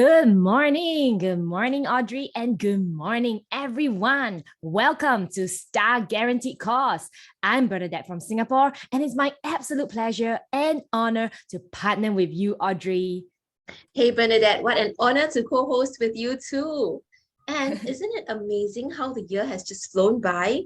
Good morning. Good morning, Audrey, and good morning, everyone. Welcome to Star Guaranteed Course. I'm Bernadette from Singapore, and it's my absolute pleasure and honor to partner with you, Audrey. Hey Bernadette, what an honor to co-host with you too. And isn't it amazing how the year has just flown by?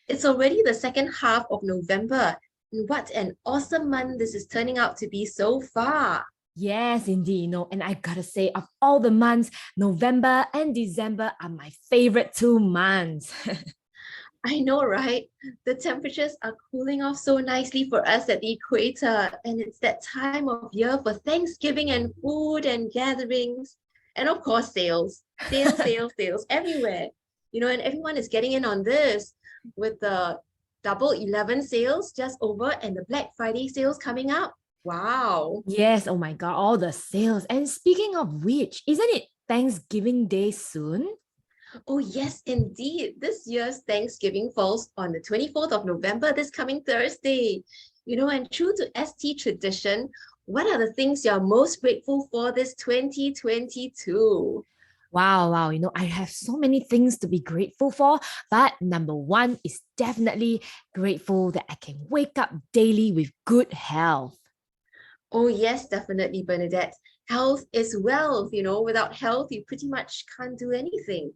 It's already the second half of November. And what an awesome month this is turning out to be so far. Yes, indeed. And I gotta say, of all the months, November and December are my favorite 2 months. I know, right? The temperatures are cooling off so nicely for us at the equator, and it's that time of year for Thanksgiving and food and gatherings, and of course, sales everywhere. And everyone is getting in on this with the Double 11 sales just over and the Black Friday sales coming up. Wow. Yes, oh my God, all the sales. And speaking of which, isn't it Thanksgiving Day soon? Oh, yes, indeed. This year's Thanksgiving falls on the 24th of November, this coming Thursday. And true to ST tradition, what are the things you're most grateful for this 2022? Wow. I have so many things to be grateful for, but number one is definitely grateful that I can wake up daily with good health. Oh, yes, definitely, Bernadette. Health is wealth. Without health, you pretty much can't do anything.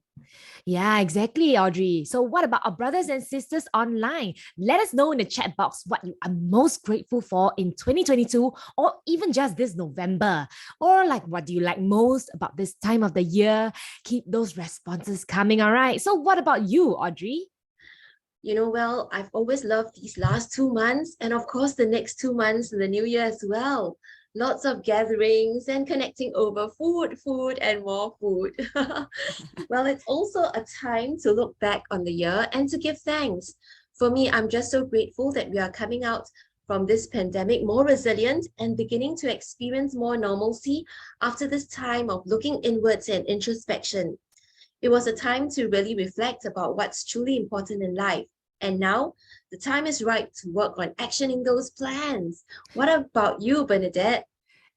Yeah, exactly, Audrey. So what about our brothers and sisters online? Let us know in the chat box what you are most grateful for in 2022 or even just this November. Or what do you like most about this time of the year? Keep those responses coming, all right? So what about you, Audrey? Well, I've always loved these last 2 months and of course the next 2 months in the new year as well. Lots of gatherings and connecting over food, and more food. Well, it's also a time to look back on the year and to give thanks. For me, I'm just so grateful that we are coming out from this pandemic more resilient and beginning to experience more normalcy after this time of looking inwards and introspection. It was a time to really reflect about what's truly important in life. And now the time is right to work on actioning those plans. What about you, Bernadette?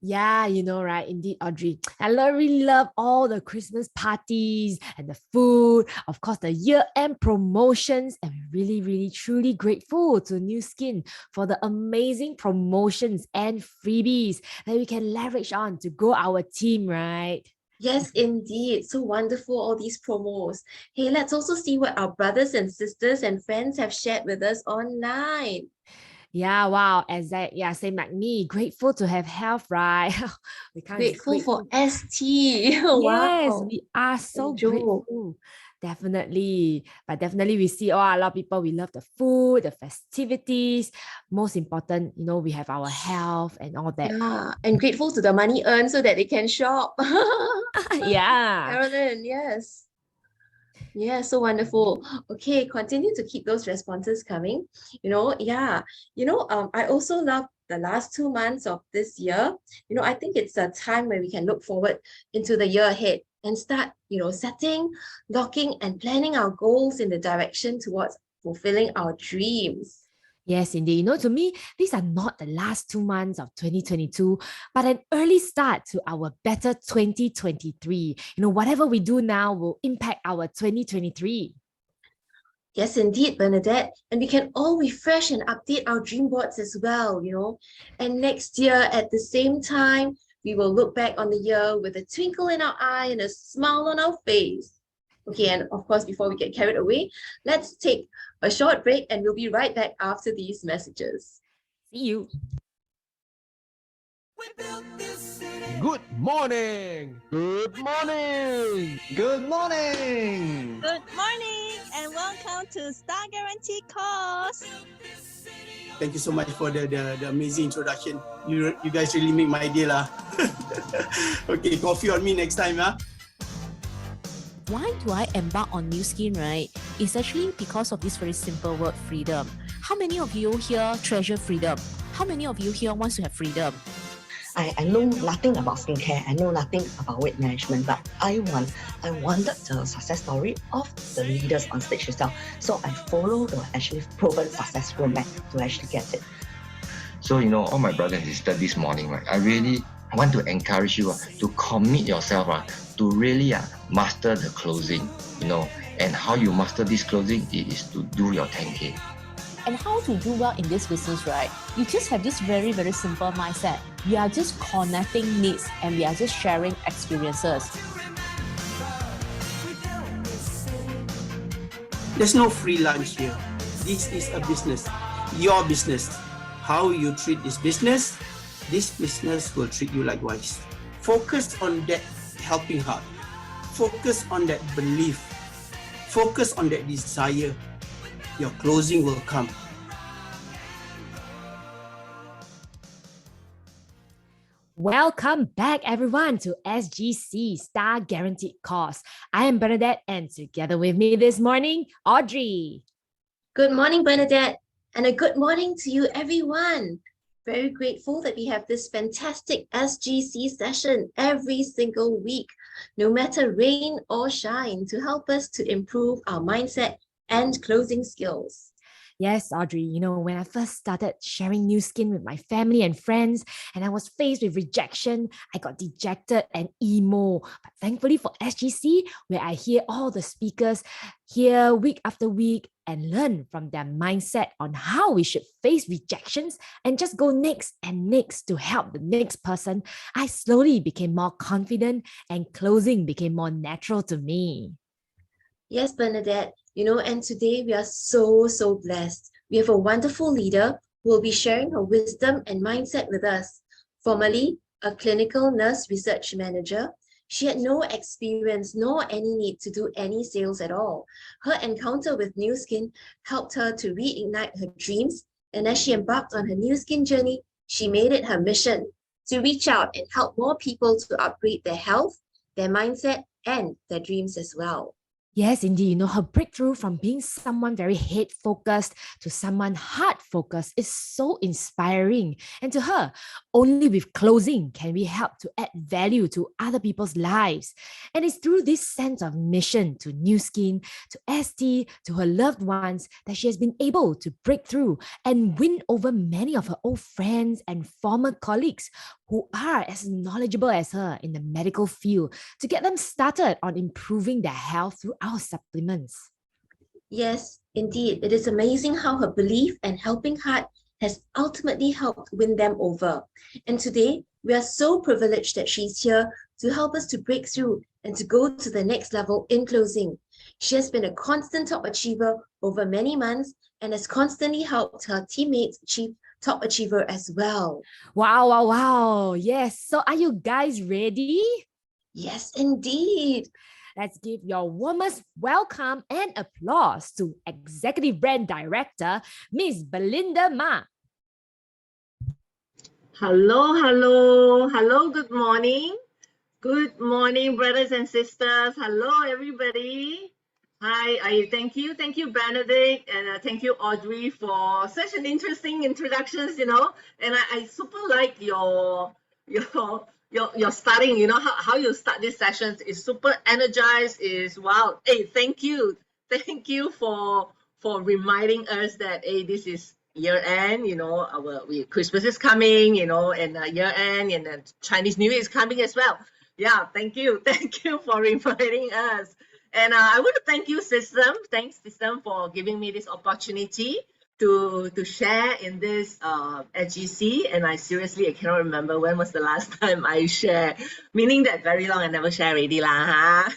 Yeah, right? Indeed, Audrey. Really love all the Christmas parties and the food, of course, the year-end promotions, and we're really, really, truly grateful to New Skin for the amazing promotions and freebies that we can leverage on to grow our team, right? Yes, indeed. So wonderful, all these promos. Hey, let's also see what our brothers and sisters and friends have shared with us online. Yeah, wow. Exactly. Yeah, same like me. Grateful to have health, right? We can't Grateful for ST. Yes, Wow. we are so Joe. grateful. Definitely. But definitely we see a lot of people, we love the food, the festivities. Most important, we have our health and all that. Yeah, and grateful to the money earned so that they can shop. Yeah. Carolyn, yes. Yeah, so wonderful. Okay, continue to keep those responses coming. I also love the last 2 months of this year. I think it's a time where we can look forward into the year ahead and start, setting, locking, and planning our goals in the direction towards fulfilling our dreams. Yes, indeed. To me, these are not the last 2 months of 2022, but an early start to our better 2023. Whatever we do now will impact our 2023. Yes, indeed, Bernadette. And we can all refresh and update our dream boards as well, And next year at the same time, we will look back on the year with a twinkle in our eye and a smile on our face. Okay, and of course, before we get carried away, let's take a short break and we'll be right back after these messages. See you. Good morning! Good morning! Good morning! Good morning and welcome to Star Guarantee Course. Thank you so much for the amazing introduction. You guys really make my day lah. Okay, coffee on me next time, huh? Why do I embark on New Skin, right? It's actually because of this very simple word, freedom. How many of you here treasure freedom? How many of you here wants to have freedom? I know nothing about skincare, I know nothing about weight management, but I wanted the success story of the leaders on stage itself. So I follow the actually proven success roadmap to actually get it. So, all my brothers and sisters this morning, right, I really I want to encourage you to commit yourself to really master the closing, and how you master this closing is to do your 10K. And how to do well in this business, right? You just have this very, very simple mindset. We are just connecting needs and we are just sharing experiences. There's no free lunch here. This is a business, your business. How you treat this business will treat you likewise. Focus on that helping heart. Focus on that belief. Focus on that desire. Your closing will come. Welcome back, everyone, to SGC Star Guaranteed Course. I am Bernadette, and together with me this morning, Audrey. Good morning, Bernadette, and a good morning to you, everyone. Very grateful that we have this fantastic SGC session every single week, no matter rain or shine, to help us to improve our mindset and closing skills. Yes, Audrey, when I first started sharing Nu Skin with my family and friends, and I was faced with rejection, I got dejected and emo. But thankfully for SGC, where I hear all the speakers here week after week and learn from their mindset on how we should face rejections and just go next and next to help the next person, I slowly became more confident and closing became more natural to me. Yes, Bernadette, and today we are so blessed. We have a wonderful leader who will be sharing her wisdom and mindset with us. Formerly a clinical nurse research manager, she had no experience nor any need to do any sales at all. Her encounter with Nu Skin helped her to reignite her dreams, and as she embarked on her Nu Skin journey, she made it her mission to reach out and help more people to upgrade their health, their mindset, and their dreams as well. Yes, indeed. Her breakthrough from being someone very head-focused to someone heart-focused is so inspiring. And to her, only with closing can we help to add value to other people's lives. And it's through this sense of mission to Nu Skin, to ST, to her loved ones, that she has been able to break through and win over many of her old friends and former colleagues who are as knowledgeable as her in the medical field, to get them started on improving their health through our supplements. Yes, indeed. It is amazing how her belief and helping heart has ultimately helped win them over. And today, we are so privileged that she's here to help us to break through and to go to the next level in closing. She has been a constant top achiever over many months and has constantly helped her teammates achieve top achiever as well. Wow. Yes. So are you guys ready? Yes, indeed. Let's give your warmest welcome and applause to Executive Brand Director, Miss Belinda Mak. Hello, good morning. Good morning, brothers and sisters. Hello, everybody. Hi, thank you, Benedict, and thank you, Audrey, for such an interesting introductions, and I super like your starting, how you start these sessions is super energized, is wow. Hey, thank you for reminding us that, hey, this is year end, Christmas is coming, and year end, and then Chinese New Year is coming as well. Yeah, thank you for reminding us. And I want to thank you, System. Thanks, System, for giving me this opportunity to share in this SGC. And I cannot remember when was the last time I shared, meaning that very long I never share already lah.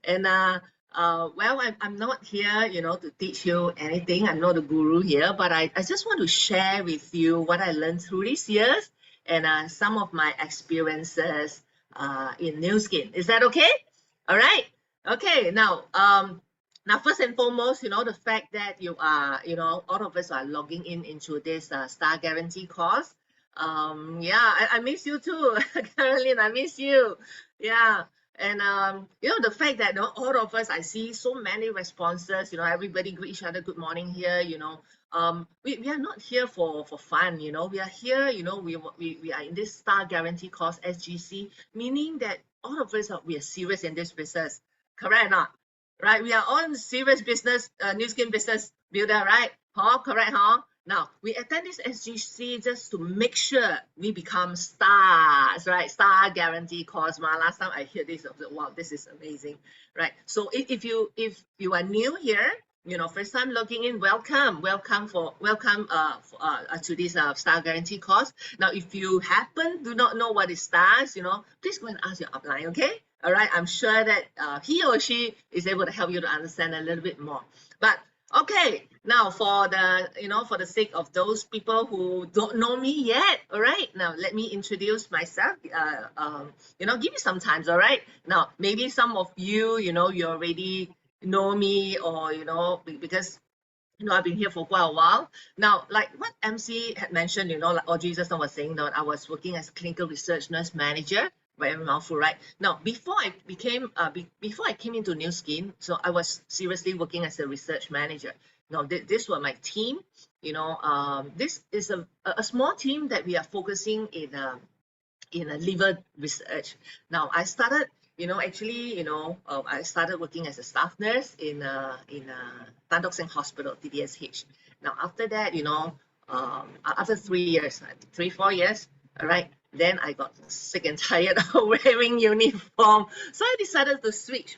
And well, I'm not here, to teach you anything. I'm not a guru here, but I just want to share with you what I learned through these years and some of my experiences in Nu Skin. Is that okay? All right. Okay. Now, first and foremost, the fact that you are, all of us are logging into this Star Guarantee course. Yeah, I miss you too, Caroline. I miss you. Yeah. And the fact that all of us, I see so many responses. Everybody greet each other good morning here. We are not here for fun. We are here. We are in this Star Guarantee course, SGC, meaning that all of us we are serious in this business. Correct or not? Right? We are on serious business, Nu Skin business builder, right? Correct, huh? Now, we attend this SGC just to make sure we become stars, right? Star guarantee course. Last time I heard this, I was like, wow, this is amazing, right? So if you are new here, you know, first time logging in, welcome to this star guarantee course. Now, if you do not know what is stars, you know, please go and ask your upline, okay? All right, I'm sure that he or she is able to help you to understand a little bit more. But okay, now for the sake of those people who don't know me yet, all right, now let me introduce myself. You know, give me some time, all right? Now, maybe some of you, you know, you already know me, or, you know, because, you know, I've been here for quite a while. Now, like what MC had mentioned, you know, like Audrey just was saying that I was working as a clinical research nurse manager. Very mouthful, right? Now, before I came into New Skin, so I was seriously working as a research manager. Now, this were my team. You know, this is a small team that we are focusing in a liver research. Now, I started, you know, actually, you know, I started working as a staff nurse in Tan Tock Seng Hospital, TDSH. Now, after that, you know, after 3 years, 4 years, all right, then I got sick and tired of wearing uniform. So I decided to switch.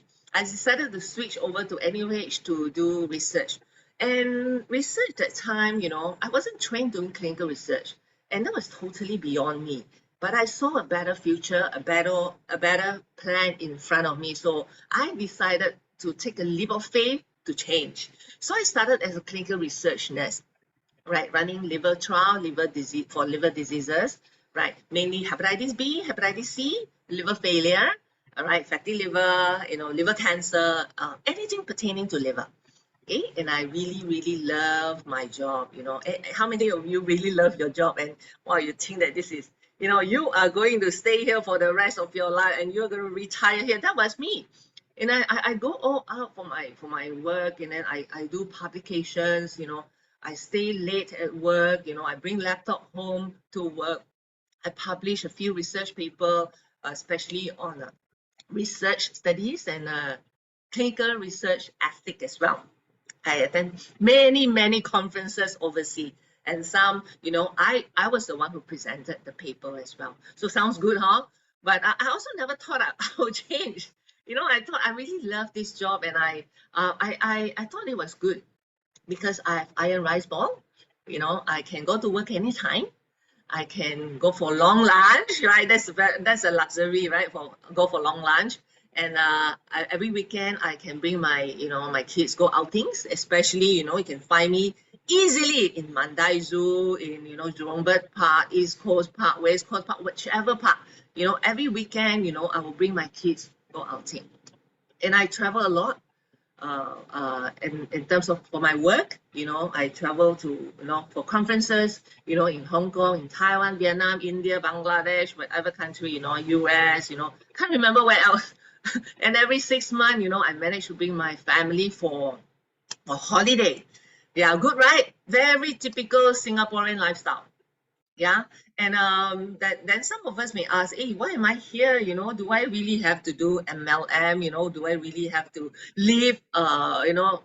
Over to NUH to do research. And research at that time, you know, I wasn't trained doing clinical research, and that was totally beyond me. But I saw a better future, a better plan in front of me. So I decided to take a leap of faith to change. So I started as a clinical research nurse, right, running liver trial, liver diseases, right, mainly hepatitis B, hepatitis C, liver failure, all right, fatty liver, you know, liver cancer, anything pertaining to liver. Okay, and I really, really love my job. You know, how many of you really love your job, and wow, you think that this is, you know, you are going to stay here for the rest of your life and you're going to retire here? That was me. And I go all out for my work, and then I do publications, you know, I stay late at work, you know, I bring laptop home to work. I publish a few research papers, especially on research studies and clinical research ethics as well. I attend many conferences overseas, and some, you know, I was the one who presented the paper as well. So sounds good, huh? But I also never thought I would change. You know, I thought I really love this job, and I thought it was good because I have iron rice ball. You know, I can go to work anytime. I can go for long lunch, right? That's a luxury, right? Go for long lunch. And every weekend I can bring my kids go outings, especially, you know, you can find me easily in Mandai Zoo, in, you know, Jurong Bird Park, East Coast Park, West Coast Park, whichever park. You know, every weekend, you know, I will bring my kids go outing. And I travel a lot. In terms of for my work, you know, I travel to, you know, for conferences, you know, in Hong Kong, in Taiwan, Vietnam, India, Bangladesh, whatever country, you know, US, you know, can't remember where else. And every 6 months, you know, I managed to bring my family for a holiday. Yeah, good, right? Very typical Singaporean lifestyle. Yeah, and then some of us may ask, hey, why am I here? You know, do I really have to do MLM? You know, do I really have to live, you know,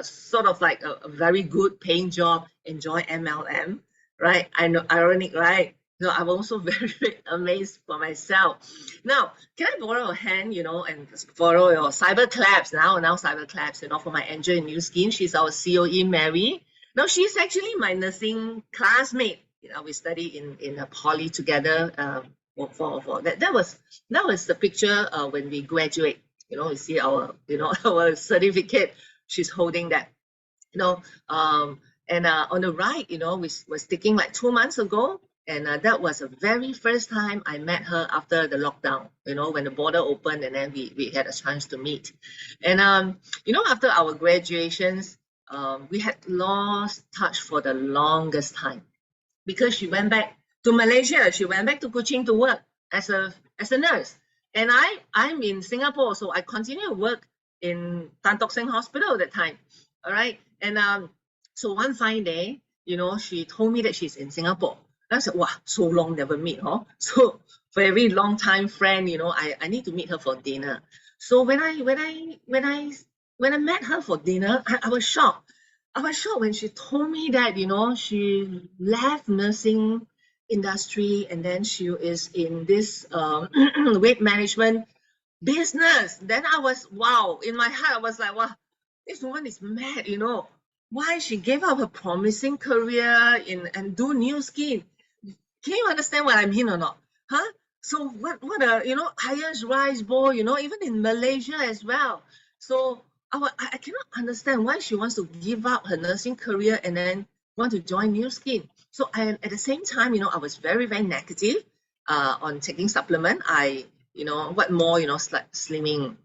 sort of like a very good paying job, enjoy MLM, right? I know, ironic, right? So I'm also very amazed for myself. Now, can I borrow a hand, you know, and borrow your cyber claps now cyber claps, you know, for my angel in New Skin. She's our COE, Mary. Now, she's actually my nursing classmate. You know, we study in a poly together. For that was the picture when we graduate. You know, you see our, you know, our certificate. She's holding that. You know, and on the right, you know, we was taking like 2 months ago. And that was the very first time I met her after the lockdown, you know, when the border opened, and then we had a chance to meet. And, you know, after our graduations, we had lost touch for the longest time because she went back to Malaysia. She went back to Kuching to work as a nurse. And I'm in Singapore, so I continue to work in Tan Tock Seng Hospital at that time. All right. And so one fine day, you know, she told me that she's in Singapore. I said, wow, so long never meet, huh? So very long time friend, you know, I need to meet her for dinner. So when I met her for dinner, I was shocked. I was shocked when she told me that, she left nursing industry and then she is in this weight management business. Then I was, wow, in my heart, I was like, wow, this woman is mad, Why she gave up her promising career and do new skin? Can you understand what I mean or not? Huh? So what a, highest rice bowl, even in Malaysia as well. So I cannot understand why she wants to give up her nursing career and then want to join New Skin. So at the same time, I was very, very negative on taking supplement. What more, slimming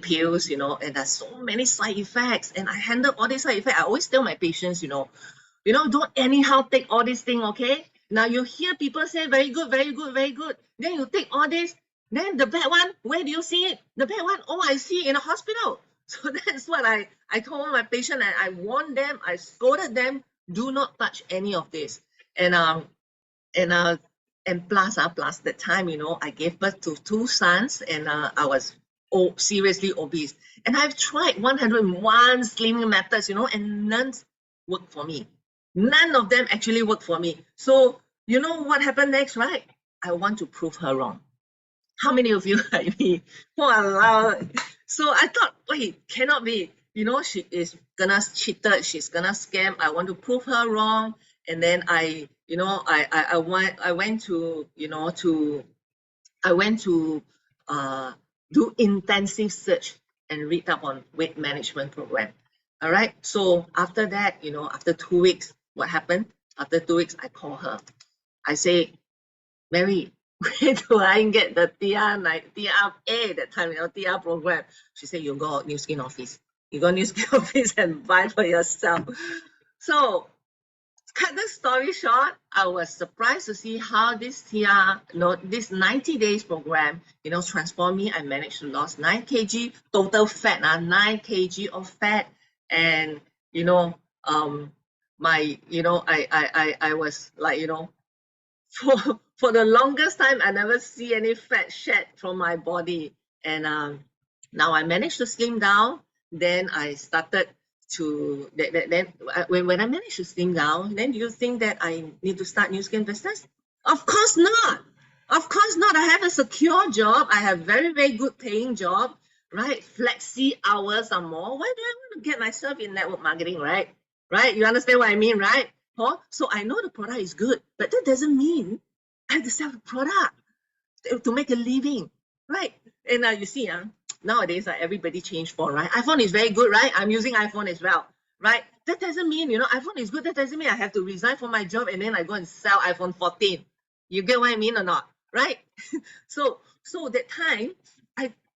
pills, and there's so many side effects. And I handle all these side effects. I always tell my patients, don't anyhow take all these things, okay? Now you hear people say very good, very good, very good. Then you take all this. Then the bad one, where do you see it? The bad one, oh, I see it in a hospital. So that's what I told my patient, and I warned them, I scolded them, do not touch any of this. And plus that time, I gave birth to 2 sons, and I was seriously obese. And I've tried 101 slimming methods, and none worked for me. None of them actually worked for me. So you know what happened next, right? I want to prove her wrong. How many of you like me? Wow. So I thought, wait, cannot be. She is gonna cheat, she's gonna scam. I want to prove her wrong. And then I went to do intensive search and read up on weight management program. All right. So after that, after 2 weeks, what happened? After 2 weeks, I call her. I say, Mary, where do I get the TRA that time, TR program? She said, you go New Skin office. You go New Skin office and buy for yourself. So cut the story short, I was surprised to see how this this 90 days program, transformed me. I managed to lose 9 kg, total fat, 9 kg of fat. And, I was like, for the longest time, I never see any fat shed from my body. And now I managed to slim down. Then I started to, when I managed to slim down, then do you think that I need to start New Skin business? Of course not. Of course not. I have a secure job. I have very, very good paying job, right? Flexi hours or more. Why do I want to get myself in network marketing, right? Right? You understand what I mean, right? So I know the product is good, but that doesn't mean I have to sell the product to make a living, right? And you see, nowadays everybody changed phone, right? iPhone is very good, right? I'm using iPhone as well, right? That doesn't mean, iPhone is good. That doesn't mean I have to resign from my job and then I go and sell iPhone 14. You get what I mean or not, right? So that time,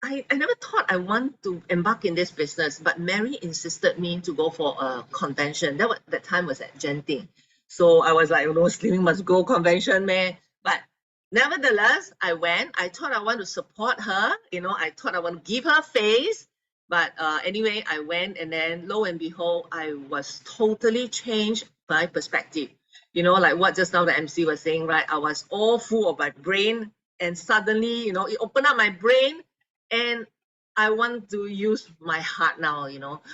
I never thought I want to embark in this business, but Mary insisted me to go for a convention. That time was at Genting. So I was like, slimming must go convention, man. But nevertheless, I went. I thought I want to support her. I thought I want to give her face. But anyway, I went, and then lo and behold, I was totally changed by perspective. Like what just now the MC was saying, right? I was all full of my brain, and suddenly, it opened up my brain, and I want to use my heart now,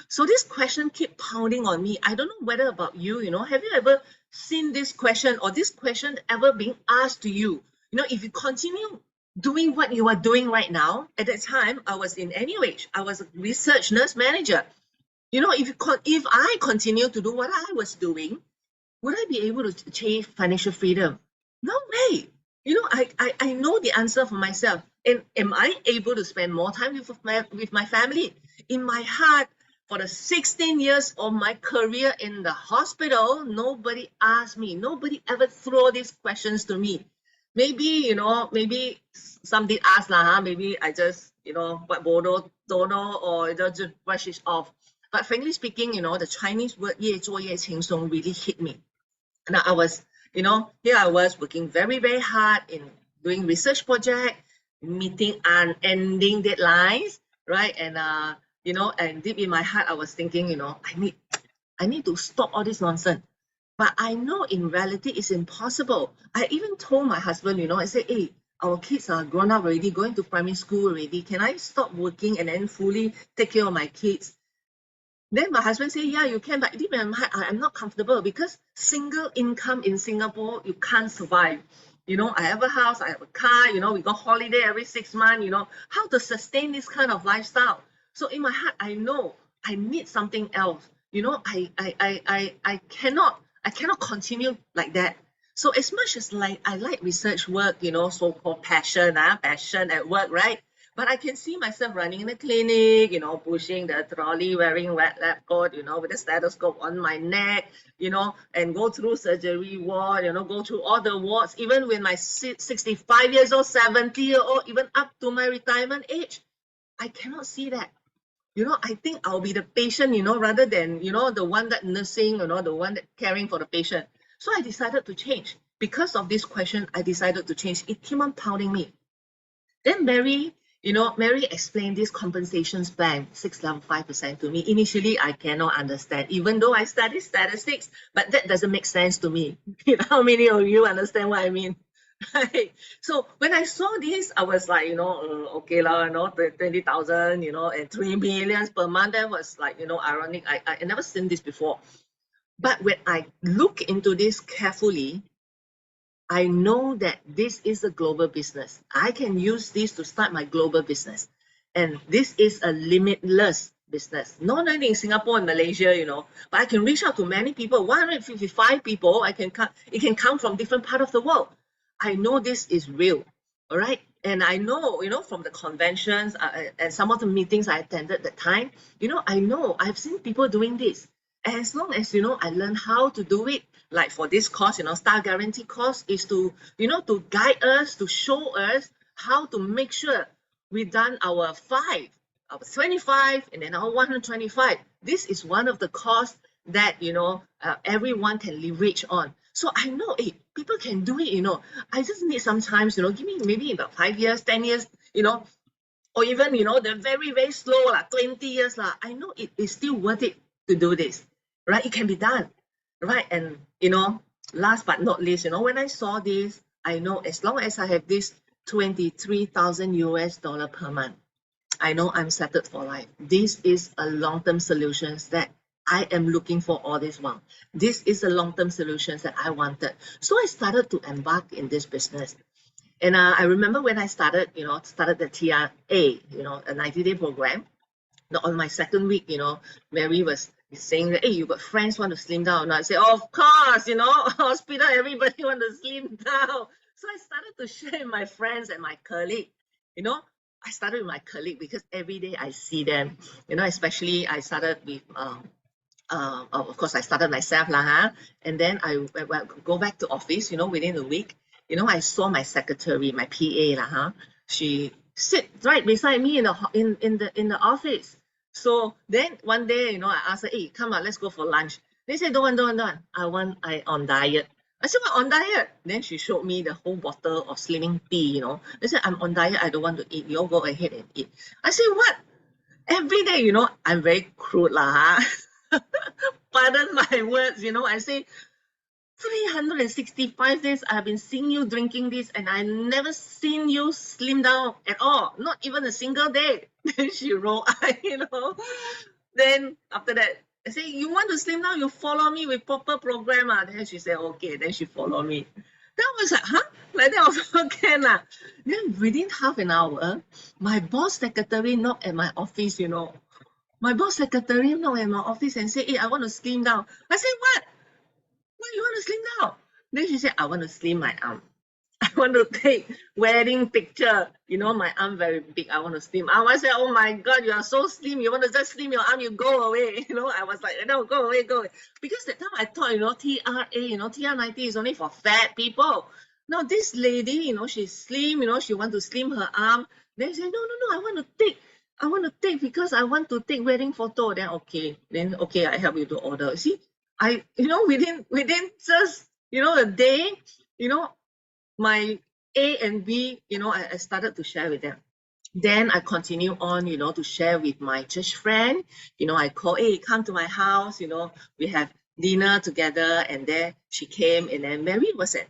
So this question keep pounding on me. I don't know whether about you, have you ever seen this question, or this question ever being asked to you? If you continue doing what you are doing right now, at that time, I was in NUH. I was a research nurse manager. If I continue to do what I was doing, would I be able to achieve financial freedom? No way. I know the answer for myself. And am I able to spend more time with my family? In my heart, for the 16 years of my career in the hospital, nobody asked me. Nobody ever throw these questions to me. Maybe, maybe some did ask, maybe I just, what bodo, don't know, or just brush it off. But frankly speaking, the Chinese word 越做越轻松 really hit me. Now I was, here I was working very, very hard in doing research project, meeting unending deadlines, right? And and deep in my heart, I was thinking, I need to stop all this nonsense. But I know in reality it's impossible. I even told my husband, I said, hey, our kids are grown up already, going to primary school already. Can I stop working and then fully take care of my kids? Then my husband said, yeah, you can, but I'm not comfortable because single income in Singapore, you can't survive. You know, I have a house, I have a car, you know, we go holiday every 6 months, you know, how to sustain this kind of lifestyle. So in my heart, I know I need something else. You know, I cannot continue like that. So as much as like I like research work, you know, so-called passion at work, right? But I can see myself running in a clinic, you know, pushing the trolley, wearing wet lab coat, you know, with a stethoscope on my neck, you know, and go through surgery ward, you know, go through all the wards, even when my 65 years old, 70-year-old, even up to my retirement age. I cannot see that. You know, I think I'll be the patient, you know, rather than, you know, the one that nursing, you know, the one that caring for the patient. So I decided to change. Because of this question, I decided to change. It came on pounding me. Then Mary explained this compensations plan, 6.5% to me. Initially, I cannot understand, even though I studied statistics, but that doesn't make sense to me. You know, how many of you understand what I mean? Right. So when I saw this, I was like, you know, okay lah, you know, 20,000, you know, and 3 million per month. That was like, you know, ironic. I never seen this before. But when I look into this carefully, I know that this is a global business. I can use this to start my global business. And this is a limitless business. Not only in Singapore and Malaysia, you know, but I can reach out to many people, 155 people. It can come from different part of the world. I know this is real, all right? And I know, you know, from the conventions and some of the meetings I attended at that time, you know, I've seen people doing this. And as long as, you know, I learn how to do it, like for this course, you know, Star Guarantee course is to, you know, to guide us, to show us how to make sure we've done our 25, and then our 125. This is one of the course that, you know, everyone can leverage on. So I know, hey, people can do it, you know. I just need sometimes, you know, give me maybe about 5 years, 10 years, you know, or even, you know, the very, very slow, 20 years. I know it is still worth it to do this, right? It can be done, right? And, you know, last but not least, you know, when I saw this, I know as long as I have this 23,000 US dollar per month, I know I'm settled for life. This is a long-term solution that I am looking for all this while. This is a long-term solution that I wanted. So I started to embark in this business. And I remember when I started, you know, the TRA, you know, a 90-day program. Now, on my second week, you know, Mary was saying that, hey, you got friends want to slim down. And I said, oh, of course, you know, hospital, everybody want to slim down. So I started to share with my friends and my colleague, you know. I started with my colleague because every day I see them, you know, especially I started with, of course, I started myself, and then I go back to office, you know, within a week, you know, I saw my secretary, my PA, she sit right beside me in the office. So then one day, you know, I asked her, hey, come on, let's go for lunch. They said, don't want. I on diet. I said, what, on diet? Then she showed me the whole bottle of slimming tea, you know. They said, I'm on diet, I don't want to eat. You all go ahead and eat. I said, what? Every day, you know, I'm very crude, Pardon my words, you know, I say, 365 days I've been seeing you drinking this and I never seen you slim down at all, not even a single day. Then she rolled eye, you know. Then after that, I say, you want to slim down, you follow me with proper program. Then she said, okay, then she followed me. Then I was like, huh? Like that also can. Then within half an hour, my boss secretary knocked at my office, you know. My boss secretary knocked at my office and said, hey, I want to slim down. I said, what? Why you want to slim down? Then she said, I want to slim my arm. I want to take wedding picture. You know, my arm very big. I want to slim arm. I said, oh my God, you are so slim. You want to just slim your arm, you go away. You know, I was like, no, go away, go away. Because that time I thought, you know, TRA, you know, TR90 is only for fat people. Now this lady, you know, she's slim, you know, she want to slim her arm. Then she said, no, I want to take because I want to take wedding photo. Then okay, I help you to order. See, you know, within just, you know, a day, you know, my A and B, you know, I started to share with them. Then I continue on, you know, to share with my church friend. You know, I call, hey, come to my house, you know, we have dinner together. And then she came, and then Mary was at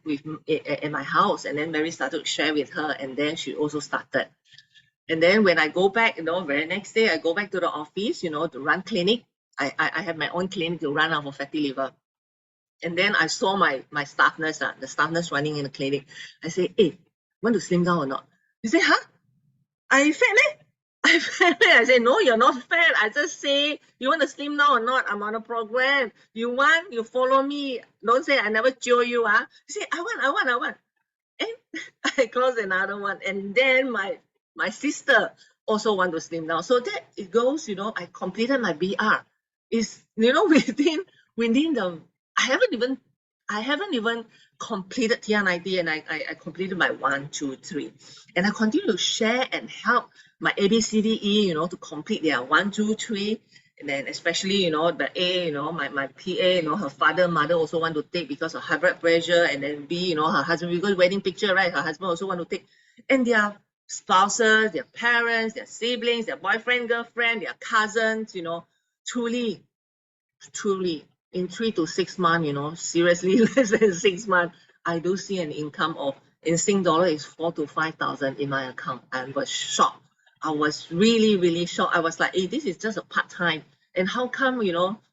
my house, and then Mary started to share with her, and then she also started. And then when I go back, you know, very next day, I go back to the office, you know, to run clinic. I have my own clinic to run out of fatty liver. And then I saw my staff nurse, the staff nurse running in the clinic. I say, hey, want to slim down or not? He say, huh? I fat eh? I fat eh? I say, no, you're not fat. I just say, you want to slim down or not? I'm on a program. You want, you follow me. Don't say I never show you. He say, I want. And I close another one. And then my sister also want to slim down. So that it goes, I completed my BR. Is within the I haven't even completed TR90, and I completed my 1, 2, 3. And I continue to share and help my ABCDE, to complete their 1, 2, 3. And then especially, the A, my PA, her father, mother also want to take because of high blood pressure. And then B, her husband, because wedding picture, right? Her husband also want to take. And their spouses, their parents, their siblings, their boyfriend, girlfriend, their cousins, truly, in 3 to 6 months, seriously, less than 6 months, I do see an income of, in Sing dollar, is 4,000 to 5,000 in my account. I was shocked. I was really, really shocked. I was like, hey, this is just a part-time. And how come,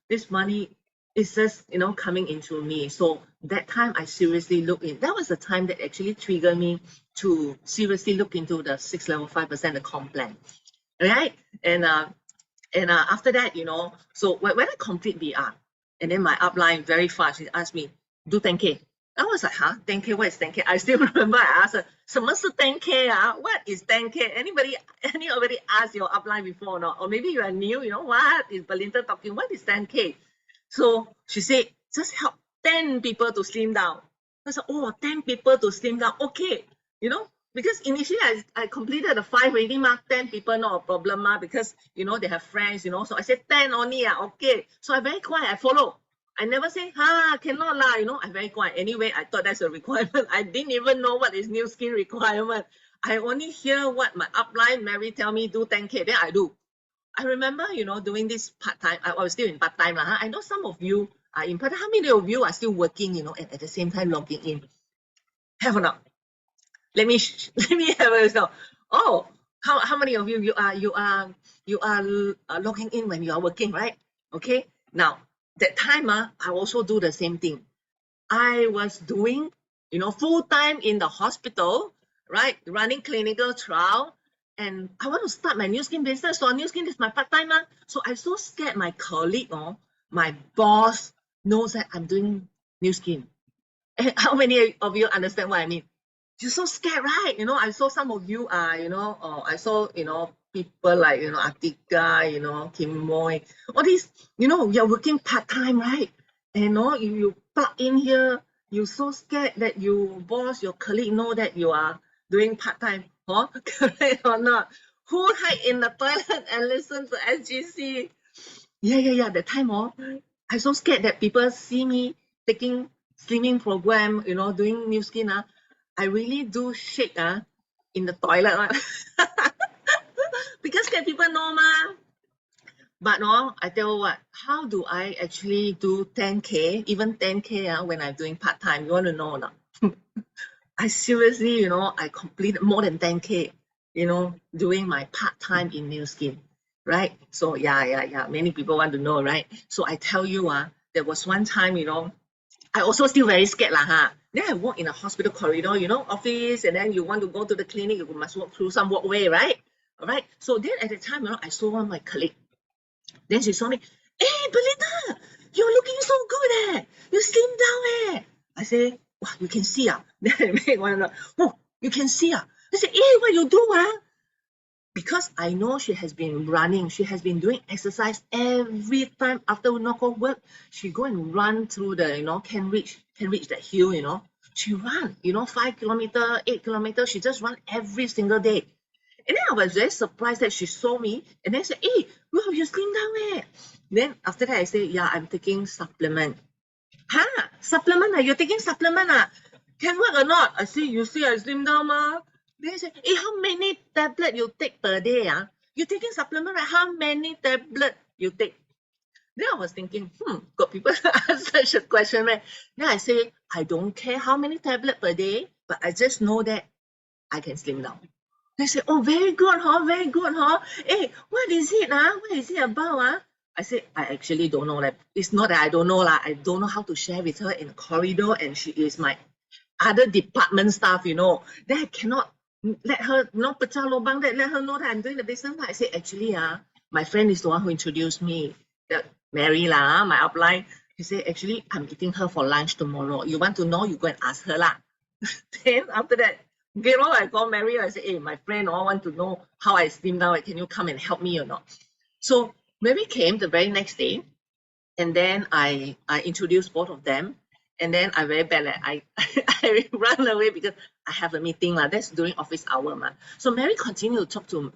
this money is just, coming into me? So that time I seriously looked in. That was the time that actually triggered me to seriously look into the 6 level 5%, the comp plan, right? And after that, so when I complete BR, and then my upline very fast, she asked me, do 10K. I was like, huh? 10K, what is 10K? I still remember I asked her, 什么是 10K? What is 10K? Anybody asked your upline before or not? Or maybe you are new, what is Belinda talking? What is 10K? So she said, just help 10 people to slim down. I said, oh, 10 people to slim down. Okay, because initially I completed the 5 already, 10 people, not a problem, because, they have friends, so I said 10 only, okay. So I very quiet, I follow. I never say, cannot lah, I very quiet. Anyway, I thought that's a requirement. I didn't even know what is new skin requirement. I only hear what my upline, Mary, tell me, do 10K, then I do. I remember, doing this part-time. I was still in part-time. I know some of you are in part-time. How many of you are still working, and at the same time logging in? Have or not? Let me have a look. Oh, how many of you are logging in when you are working, right? Okay. Now that time, I also do the same thing. I was doing, full time in the hospital, right? Running clinical trial, and I want to start my new skin business. So new skin is my part time, so I so scared my colleague, my boss knows that I'm doing new skin. And how many of you understand what I mean? You're so scared, right? I saw some of you are, I saw, people like, Atika, Kim Moy, all these, you're working part-time, right? And, you plug in here, you're so scared that your boss, your colleague know that you are doing part-time, huh? Correct or not? Who hide in the toilet and listen to SGC? Yeah, that time, I so scared that people see me taking slimming program, doing new skin, I really do shake in the toilet because can people know But I tell you what, how do I actually do 10K, even 10K when I'm doing part-time? You want to know or not? I seriously, I completed more than 10K, doing my part-time in new skin, right? So yeah, many people want to know, right? So I tell you, there was one time, I also still very scared Then I walk in a hospital corridor, office, and then you want to go to the clinic, you must walk through some walkway, right? All right. So then at the time, I saw one of my colleague. Then she saw me, hey, Belinda, you're looking so good, you slim down, I say, wow, you can see, Then I make one, oh, you can see, I say, hey, what you do, Because I know she has been running, she has been doing exercise every time after knock off work. She go and run through the, can reach that hill, She run, 5 kilometers, 8 kilometers. She just run every single day. And then I was very surprised that she saw me and then said, hey, wow, you slim down, Then after that I say, yeah, I'm taking supplement. Supplement, you're taking supplement, Can work or not? I say, you see I slim down, Then I say, hey, how many tablets you take per day, You taking supplement, right? How many tablets you take? Then I was thinking, got people ask such a question, right? Then I say, I don't care how many tablets per day, but I just know that I can slim down. They say, oh, very good, very good, Hey, what is it, What is it about, I said, I actually don't know. Like, it's not that I don't know. Like, I don't know how to share with her in the corridor, and she is my other department staff, you know. Then I cannot let her, not pecah lobang, that let her know that I'm doing the business. I said, actually, my friend is the one who introduced me, Mary lah, my upline. He said, actually, I'm eating her for lunch tomorrow. You want to know, you go and ask her lah. Then after that, you know, I call Mary. I said, hey, my friend all want to know how I slim down. Can you come and help me or not? So Mary came the very next day, and then I introduced both of them. And then I very bad. I run away because I have a meeting. That's during office hour. So Mary continued to talk to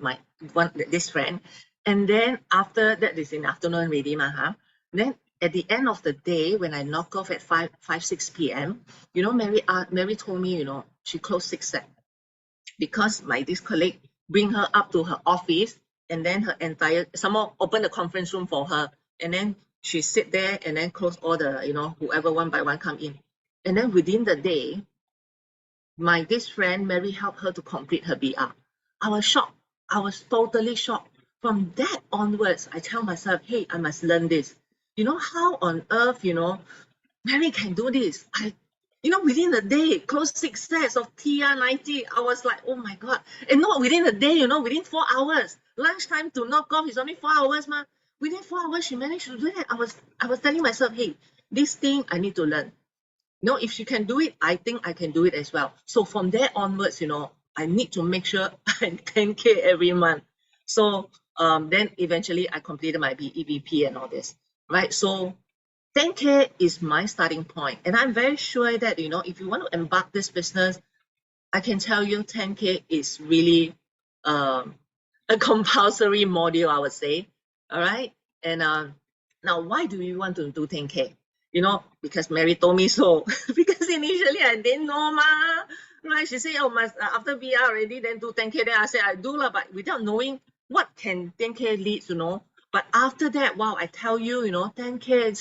this friend. And then after that, is in the afternoon already. Then at the end of the day, when I knock off at 6 p.m., you know, Mary told me, you know, she closed 6 because this colleague bring her up to her office, and then someone open the conference room for her, and then she sit there and then close all the, you know, whoever one by one come in. And then within the day, this friend, Mary, helped her to complete her BR. I was shocked. I was totally shocked. From that onwards, I tell myself, hey, I must learn this. You know, how on earth, you know, Mary can do this? You know, within the day, close 6 sets of TR90. I was like, oh my God. And not within the day, you know, within 4 hours. Lunchtime to knock off is only 4 hours, Within 4 hours, she managed to do that. I was telling myself, hey, this thing I need to learn. You know, if she can do it, I think I can do it as well. So from there onwards, you know, I need to make sure I'm 10K every month. So then eventually I completed my EBP and all this, right? So 10K is my starting point. And I'm very sure that, you know, if you want to embark this business, I can tell you 10K is really a compulsory module, I would say. All right. And now, why do we want to do 10K? You know, because Mary told me so. Because initially I didn't know, right? She said, oh, after BR already, then do 10K. Then I said, I do, but without knowing what can 10K lead, you know. But after that, wow, I tell you, you know, 10K,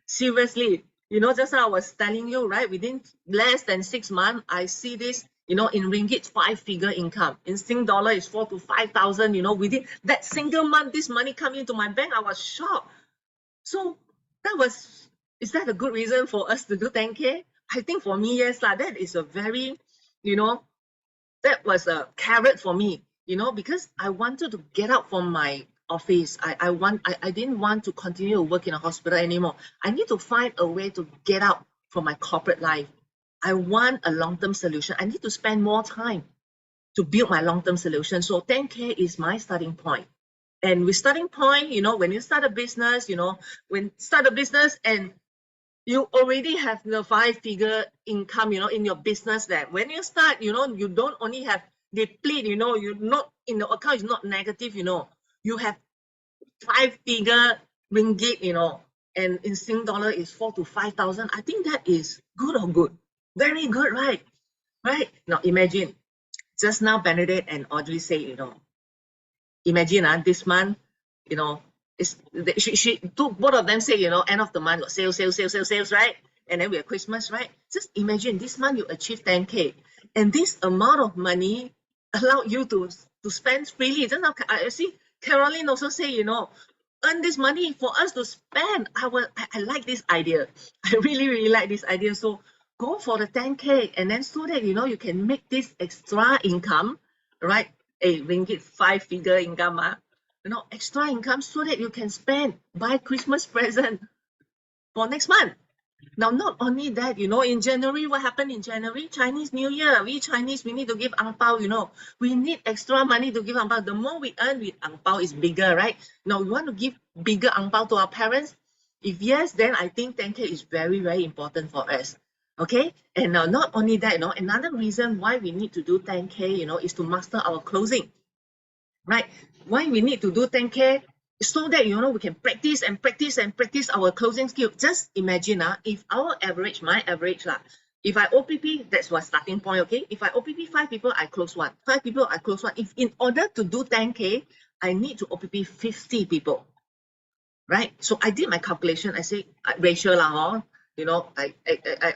seriously, you know, just now I was telling you, right? Within less than 6 months, I see this, you know, in ringgit, 5-figure income. In Sing dollar is 4,000 to 5,000, you know, within that single month, this money coming into my bank, I was shocked. So is that a good reason for us to do 10K? I think for me, yes, that is a very, you know, that was a carrot for me, you know, because I wanted to get out from my office. I didn't want to continue to work in a hospital anymore. I need to find a way to get out from my corporate life. I want a long-term solution. I need to spend more time to build my long-term solution. So 10K is my starting point. And with starting point, you know, when you start a business, you know, and you already have the 5-figure income, you know, in your business, that when you start, you know, you don't only have deplete, you know, you're not in the account is not negative, you know, you have 5-figure ringgit, you know, and in Sing dollar is 4,000 to 5,000. I think that is good or good, very good, right? Right now, imagine just now Benedict and Audrey say, you know, imagine this month, you know, she took both of them say, you know, end of the month got sales, right? And then we have Christmas, right? Just imagine this month you achieve 10K, and this amount of money allow you to spend freely. Just now I see Caroline also say, you know, earn this money for us to spend. I like this idea. I really like this idea. So go for the 10K, and then so that, you know, you can make this extra income, right? A ringgit 5-figure income, you know, extra income, so that you can spend, buy Christmas present for next month. Now, not only that, you know, in January, what happened in January? Chinese New Year. We Chinese, we need to give ang pao, you know. We need extra money to give ang pao. The more we earn, ang pao is bigger, right? Now, we want to give bigger ang pao to our parents. If yes, then I think 10K is very important for us. Okay, and now not only that, you know, another reason why we need to do 10K, you know, is to master our closing, right? Why we need to do 10K? So that, you know, we can practice our closing skill. Just imagine, if our average, my average, if I OPP, that's what starting point, okay? If I OPP 5 people, I close 1. 5 people, I close 1. If in order to do 10K, I need to OPP 50 people, right? So I did my calculation. I say ratio you know, I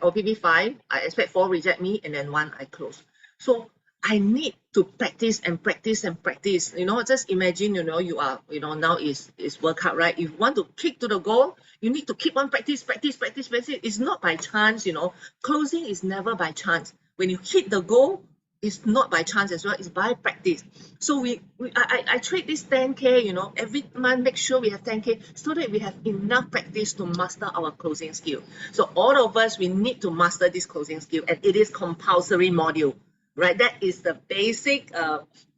OPP 5, I expect 4 reject me, and then 1 I close. So I need to practice and practice and practice. You know, just imagine, you know, you are, you know, now is workout, right? If you want to kick to the goal, you need to keep on practice. It's not by chance, you know. Closing is never by chance. When you hit the goal, it's not by chance as well, it's by practice. So I trade this 10K, you know, every month, make sure we have 10K so that we have enough practice to master our closing skill. So all of us, we need to master this closing skill, and it is compulsory module, right? That is the basic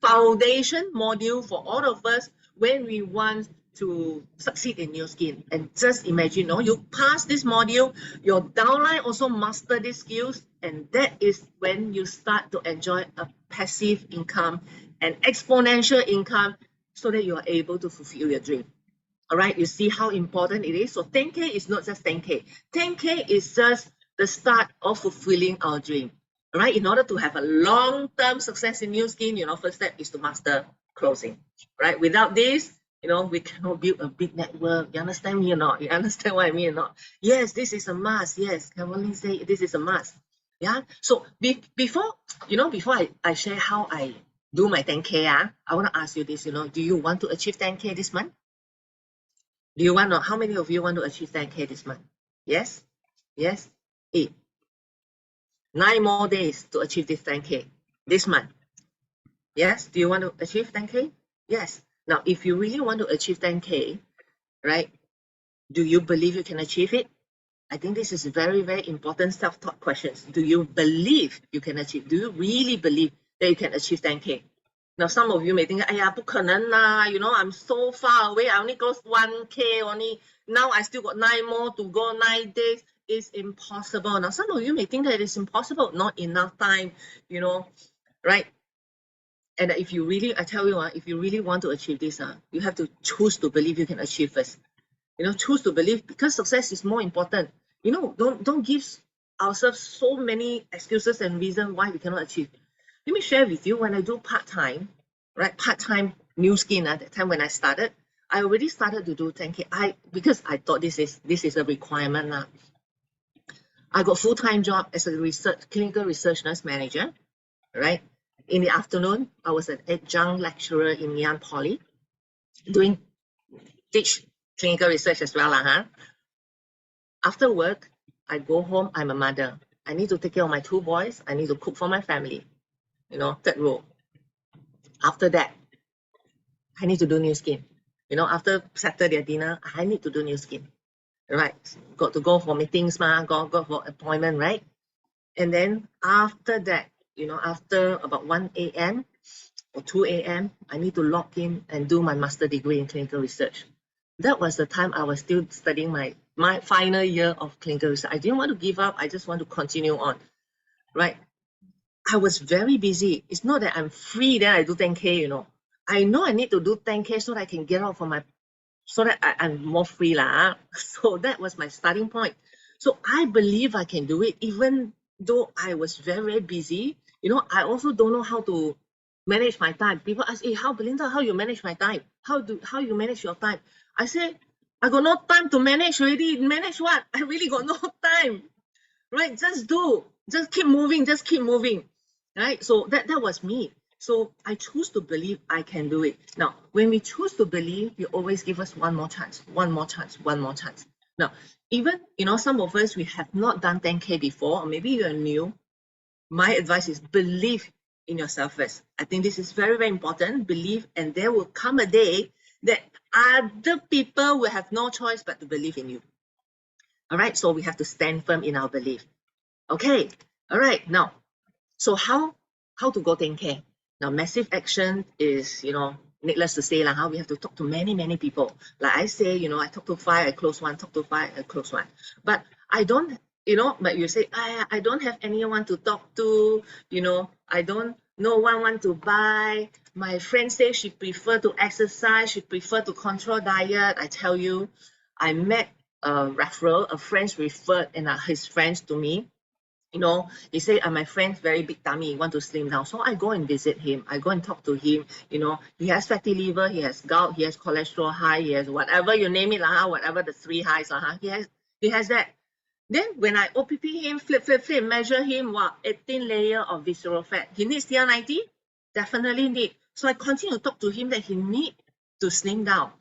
foundation module for all of us when we want to succeed in new skill. And just imagine, you know, you pass this module, your downline also master these skills, and that is when you start to enjoy a passive income and exponential income so that you are able to fulfill your dream. All right, you see how important it is. So 10K is not just 10K. 10K is just the start of fulfilling our dream. All right, in order to have a long-term success in new skill, you know, first step is to master closing. Right, without this, you know, we cannot build a big network. You understand me or not? You understand what I mean or not? Yes, this is a must. Yes, can only say this is a must. Yeah. So before, you know, before I share how I do my 10K, I want to ask you this, you know, do you want to achieve 10K this month? Do you want to, how many of you want to achieve 10K this month? Yes? Yes? 8. 9 more days to achieve this 10K this month. Yes? Do you want to achieve 10K? Yes. Now, if you really want to achieve 10K, right, do you believe you can achieve it? I think this is very, very important self-taught questions. Do you believe you can achieve? Do you really believe that you can achieve 10K? Now, some of you may think, 哎呀，不可能啦, you know, I'm so far away. I only go 1K only. Now I still got 9 more to go, 9 days. It's impossible. Now, some of you may think that it's impossible, not enough time, you know, right? And if you really, I tell you, if you really want to achieve this, you have to choose to believe you can achieve first. You know, choose to believe, because success is more important. You know, don't give ourselves so many excuses and reasons why we cannot achieve. Let me share with you, when I do part-time, right? Part-time new skill, at that time when I started, I already started to do 10K. Because I thought this is a requirement. I got full-time job as a clinical research nurse manager, right? In the afternoon, I was an adjunct lecturer in Ngee Poly, teach clinical research as well. After work, I go home, I'm a mother. I need to take care of my 2 boys. I need to cook for my family. You know, third row. After that, I need to do new skin. You know, after settle their dinner, I need to do new skin. Right? Got to go for meetings, go for appointment, right? And then after that, you know, after about 1 a.m. or 2 a.m., I need to log in and do my master degree in clinical research. That was the time I was still studying my final year of clinical research. I didn't want to give up. I just want to continue on, right? I was very busy. It's not that I'm free, then I do 10K, you know. I know I need to do 10K so that I can get out from so that I'm more free. So that was my starting point. So I believe I can do it, even though I was very, very busy. You know, I also don't know how to manage my time. People ask, hey, Belinda, how you manage my time? How you manage your time? I say, I got no time to manage already. Manage what? I really got no time, right? Just keep moving, right? So that was me. So I choose to believe I can do it. Now, when we choose to believe, you always give us one more chance. Now, even, you know, some of us, we have not done 10K before, or maybe you're new. My advice is believe in yourself first. I think this is very, very important. Believe, and there will come a day that other people will have no choice but to believe in you. All right, so we have to stand firm in our belief. Okay, all right, now, so how to go 10K? Now, massive action is, you know, needless to say, how we have to talk to many, many people. Like I say, you know, I talk to 5, I close 1, talk to 5, I close 1. But I don't, you know, but you say, I don't have anyone to talk to, you know, no one want to buy. My friend says she prefer to exercise, she prefer to control diet. I tell you, I met a referral, a friend referred and his friends to me. You know, he said, my friend's very big tummy, want to slim down. So I go and visit him. I go and talk to him. You know, he has fatty liver, he has gout, he has cholesterol high, he has whatever you name it, whatever the 3 highs, he has that. Then when I OPP him, flip, measure him, wow, 18 layer of visceral fat. He needs TR90? Definitely need. So I continue to talk to him that he need to slim down.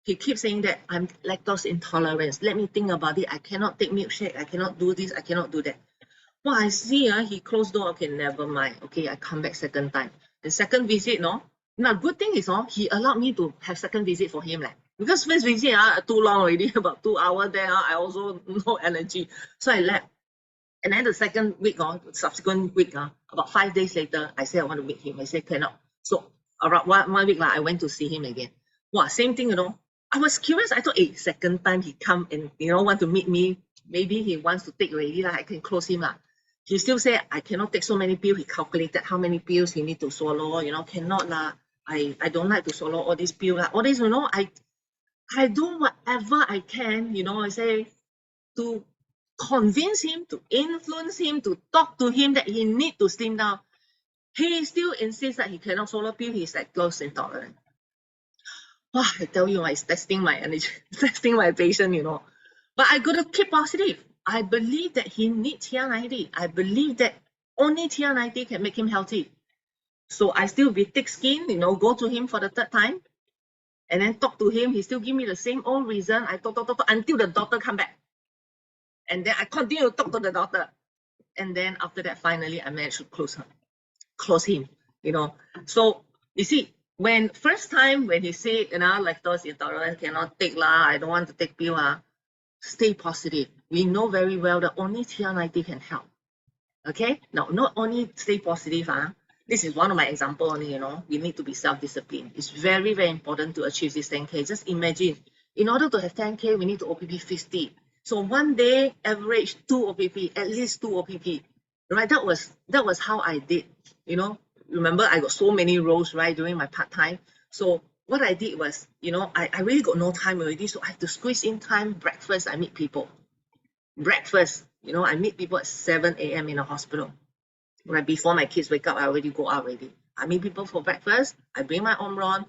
He keeps saying that I'm lactose intolerant. Let me think about it. I cannot take milkshake. I cannot do this. I cannot do that. Well, I see he closed door. Okay, never mind. Okay, I come back second time. The second visit, no. Now, good thing is, he allowed me to have second visit for him. Because first visit, too long already, about 2 hours there, I also no energy. So I left. And then the second week, subsequent week, about 5 days later, I said I want to meet him. I said, cannot. So around one week, I went to see him again. Wow, same thing, I was curious. I thought, second time he come and, want to meet me. Maybe he wants to take already, I can close him. He still said, I cannot take so many pills. He calculated how many pills he need to swallow, cannot. I don't like to swallow all these pills. All this, I do whatever I can, I say, to convince him, to influence him, to talk to him that he need to slim down. He still insists that he cannot swallow pill. He's lactose intolerant. Wow, I tell you, it's testing my energy, testing my patience, But I got to keep positive. I believe that he needs TR90. I believe that only TR90 can make him healthy. So I still be thick skin, go to him for the third time. And then talk to him. He still give me the same old reason. I talk until the doctor come back. And then I continue to talk to the doctor. And then after that, finally, I managed to close him, So, you see, first time when he said, lactose intolerant, cannot take I don't want to take pill, stay positive. We know very well that only TR90 can help. Okay? Now, not only stay positive, this is one of my examples only, we need to be self-disciplined. It's very, very important to achieve this 10K. Just imagine, in order to have 10K, we need to OPP 50. So one day, average 2 OPP, at least 2 OPP, right? That was how I did, Remember, I got so many roles, right, during my part-time. So what I did was, I really got no time already, so I have to squeeze in time. Breakfast, I meet people. Breakfast, I meet people at 7 a.m. in the hospital. Right before my kids wake up, I already go out already. I meet people for breakfast. I bring my Omron.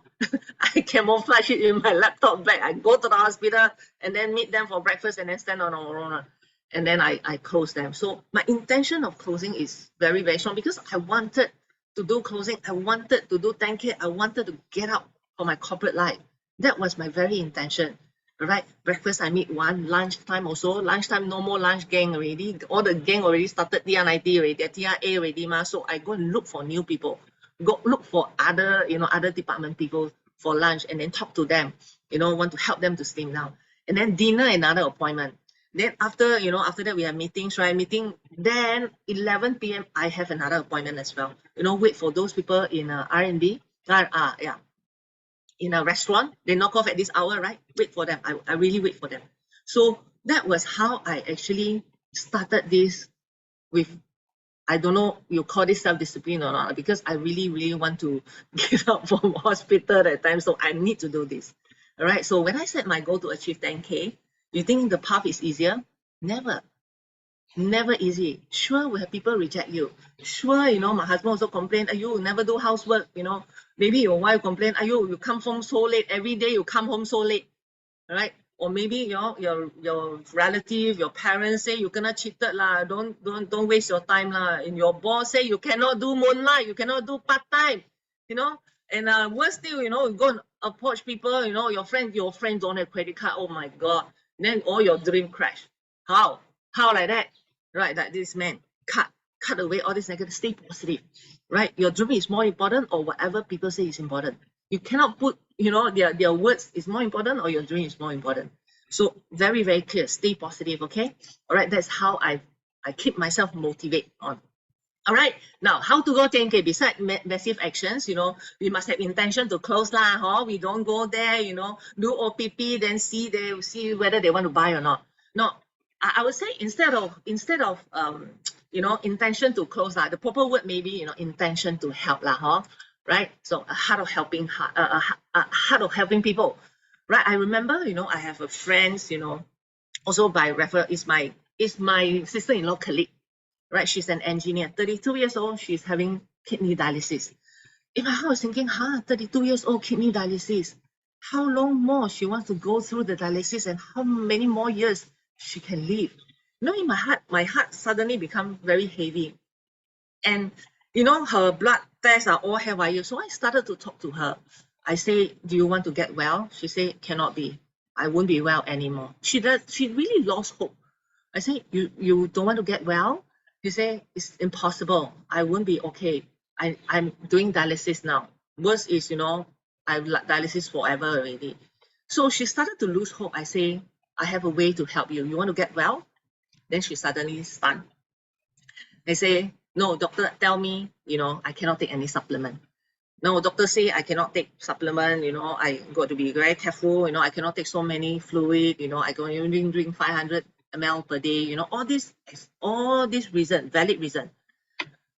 I camouflage it in my laptop bag. I go to the hospital and then meet them for breakfast and then stand on Omron. And then I close them. So my intention of closing is very, very strong because I wanted to do closing. I wanted to do 10K. I wanted to get out for my corporate life. That was my very intention. Right, breakfast I meet one, lunchtime also. Lunchtime no more lunch gang already. All the gang already started TR90 already, TRA already So I go and look for new people. Go look for other, other department people for lunch and then talk to them. Want to help them to slim down. And then dinner, another appointment. Then after, after that we have meetings, right? Then 11 p.m. I have another appointment as well. Wait for those people in R&D. In a restaurant, they knock off at this hour, right? Wait for them. I really wait for them. So that was how I actually started this with, I don't know, you call this self-discipline or not, because I really, really want to get out from hospital at that time. So I need to do this. All right. So when I set my goal to achieve 10K, you think the path is easier? Never. Never easy. Sure, we have people reject you. Sure, my husband also complained, you never do housework, Maybe your wife complained, you come home so late. Every day you come home so late, right? Or maybe your relative, your parents say you cannot cheated lah. Don't waste your time lah. And your boss say you cannot do moonlight, you cannot do part-time, And worse still, you go and approach people, your friend don't have credit card. Oh my God. Then all your dream crash. How like that? Right, that this man cut away all this negative. Stay positive, right? Your dream is more important, or whatever people say is important. You cannot put, their words is more important, or your dream is more important. So very, very clear. Stay positive, okay? All right, that's how I keep myself motivated on. All right, now how to go 10K? Besides massive actions, we must have intention to close lah. We don't go there, do OPP, then see whether they want to buy or not. No. I would say instead of intention to close the proper word maybe intention to help right? So a heart of helping people, right? I remember I have a friend also by referral is my sister-in-law colleague, right? She's an engineer, 32 years old. She's having kidney dialysis. In my heart, I was thinking, 32 years old, kidney dialysis. How long more she wants to go through the dialysis and how many more years she can live, in my heart suddenly become very heavy. And her blood tests are all haywire. So I started to talk to her. I say, do you want to get well? She said, cannot be. I won't be well anymore. She really lost hope. I say, you don't want to get well? She said, it's impossible. I won't be okay. I'm doing dialysis now. Worst is, I've dialysis forever already. So she started to lose hope. I say, I have a way to help you. You want to get well? Then she suddenly stunned. They say, no, doctor, tell me, I cannot take any supplement. No, doctor say I cannot take supplement, I got to be very careful, I cannot take so many fluid, I can only drink 500 ml per day, all this reason, valid reason.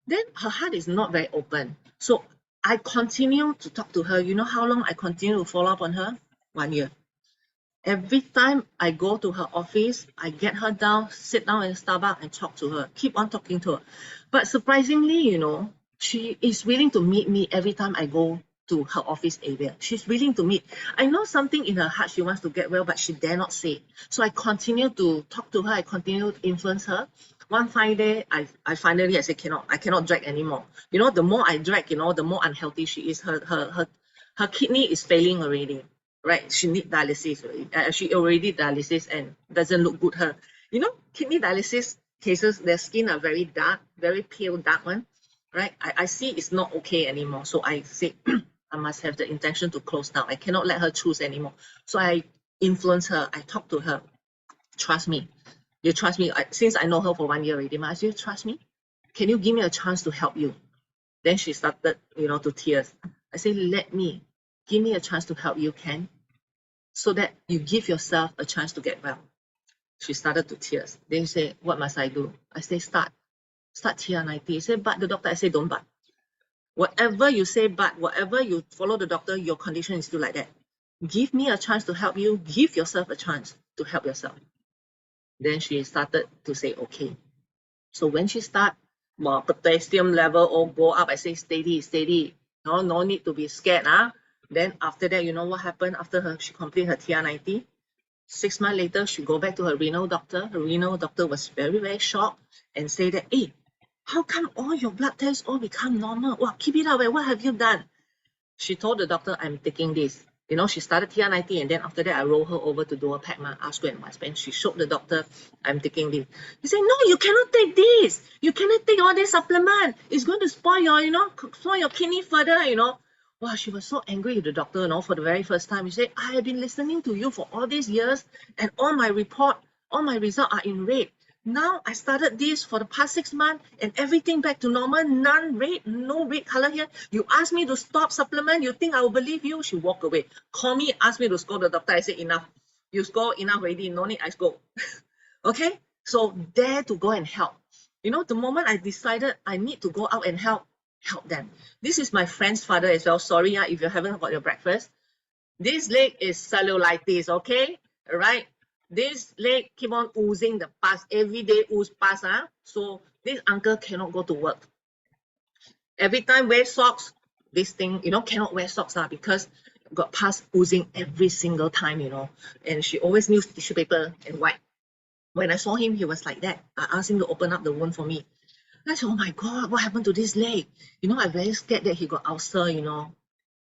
Then her heart is not very open. So I continue to talk to her. You know how long I continue to follow up on her? 1 year. Every time I go to her office, I get her down, sit down in Starbucks and talk to her, keep on talking to her. But surprisingly, she is willing to meet me every time I go to her office area. She's willing to meet. I know something in her heart she wants to get well, but she dare not say. So I continue to talk to her. I continue to influence her. One fine day, I finally I cannot drag anymore. The more I drag, the more unhealthy she is. Her kidney is failing already. Right, she need dialysis already. She already dialysis and doesn't look good. Her, kidney dialysis cases, their skin are very dark, very pale, dark one. Right, I see it's not okay anymore. So I say, I must have the intention to close down. I cannot let her choose anymore. So I influence her. I talk to her. Trust me. You trust me. Since I know her for 1 year already, I say, trust me. Can you give me a chance to help you? Then she started, to tears. I say, give me a chance to help you, Ken, so that you give yourself a chance to get well. She started to tears. Then she said, what must I do? I say, start TR90. She said, but the doctor, I say, don't but. Whatever you say, but whatever you follow the doctor, your condition is still like that. Give me a chance to help you. Give yourself a chance to help yourself. Then she started to say, okay. So when she start, potassium level all go up. I say, steady. No need to be scared. Then after that, what happened? After she completed her TR90, 6 months later, she go back to her renal doctor. Her renal doctor was very, very shocked and say that, hey, how come all your blood tests all become normal? Wow, keep it up. What have you done? She told the doctor, I'm taking this. She started TR90 and then after that, I roll her over to do a pack, ask her and my spend. She showed the doctor, I'm taking this. He said, no, you cannot take this. You cannot take all this supplement. It's going to spoil your kidney further, Wow, she was so angry with the doctor, for the very first time. She said, I have been listening to you for all these years and all my results are in red. Now I started this for the past 6 months and everything back to normal, no red color here. You ask me to stop supplement, you think I will believe you? She walked away. Call me, ask me to scold the doctor. I said, enough. You scold enough already, no need I scold. Okay, so dare to go and help. The moment I decided I need to go out and help them. This is my friend's father as well. Sorry, if you haven't got your breakfast. This leg is cellulitis, okay? All right. This leg keep on oozing the pus. Every day ooze pus. So this uncle cannot go to work. Every time wear socks, this thing, cannot wear socks because got pus oozing every single time, And she always used tissue paper and wipe. When I saw him, he was like that. I asked him to open up the wound for me. I said, oh my God, what happened to this leg? I'm very scared that he got ulcer,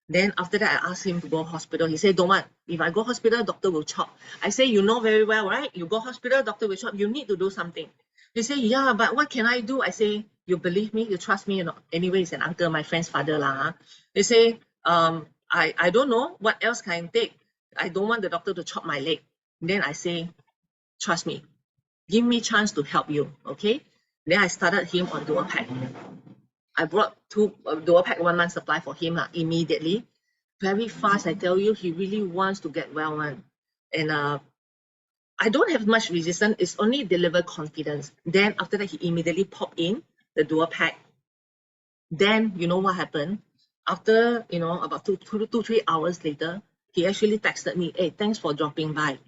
Then after that, I asked him to go hospital. He said, don't want. If I go hospital, doctor will chop. I say, you know very well, right? You go hospital, doctor will chop. You need to do something. He say, yeah, but what can I do? I say, you believe me? You trust me? Anyway, it's an uncle, my friend's father. They say, I don't know. What else can I take? I don't want the doctor to chop my leg. Then I say, trust me. Give me chance to help you, okay? Then I started him on dual pack. I brought 2 dual pack 1 month supply for him immediately. Very fast, I tell you, he really wants to get well one. And I don't have much resistance. It's only deliver confidence. Then after that, he immediately popped in the dual pack. Then you know what happened? After about 3 hours later, he actually texted me, hey, thanks for dropping by.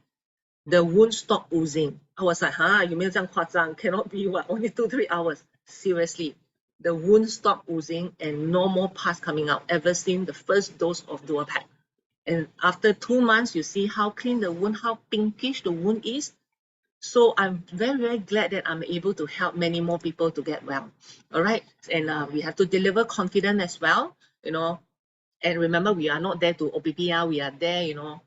The wound stopped oozing. I was like, you mean 这样夸张? Cannot be what? Only 2-3 hours. Seriously. The wound stopped oozing and no more pus coming out ever since the first dose of dual pack. And after 2 months, you see how clean the wound, how pinkish the wound is. So I'm very, very glad that I'm able to help many more people to get well. All right. And we have to deliver confidence as well, you know. And remember, we are not there to OPP, we are there, you know,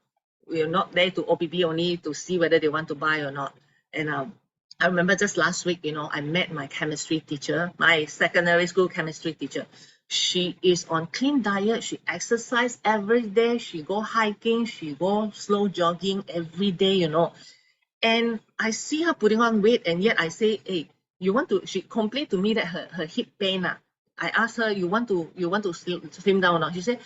we are not there to OPP only to see whether they want to buy or not. And I remember just last week, you know, I met my chemistry teacher, my secondary school chemistry teacher. She is on clean diet. She exercise every day. She go hiking. She go slow jogging every day, you know. And I see her putting on weight, and yet I say, hey, you want to, she complained to me that her hip pain. I asked her, you want to slim down or not? She said,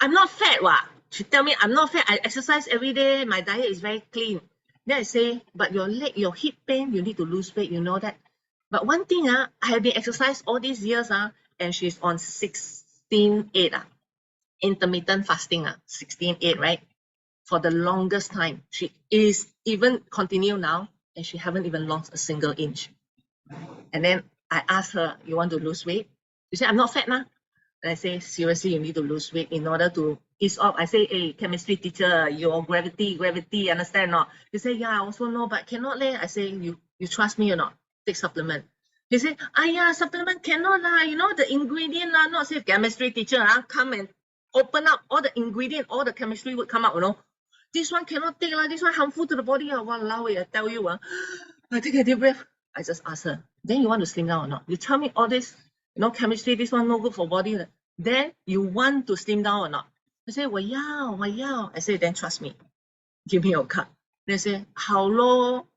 I'm not fat, what? She tell me, I'm not fat. I exercise every day. My diet is very clean. Then I say, but your leg, your hip pain, you need to lose weight. You know that. But one thing, I have been exercising all these years, and she's on 16/8, intermittent fasting, 16/8, right? For the longest time. She is even continue now, and she haven't even lost a single inch. And then I asked her, you want to lose weight? She said, I'm not fat now. And I say, seriously, you need to lose weight in order to ease off. I say, hey, chemistry teacher, your gravity, understand or not? He say, yeah, I also know, but cannot leh. I say, you trust me or not? Take supplement. He say, yeah, supplement cannot lah. You know, the ingredient lah, not say chemistry teacher, come and open up all the ingredient, all the chemistry would come out, you know. This one cannot take lah, this one harmful to the body. Walao, I tell you, I take a deep breath. I just ask her, then you want to slim down or not? You tell me all this, you know, chemistry, this one no good for body. Then you want to slim down or not? I say, well, yeah. I say, then trust me. Give me your card. They say, how low?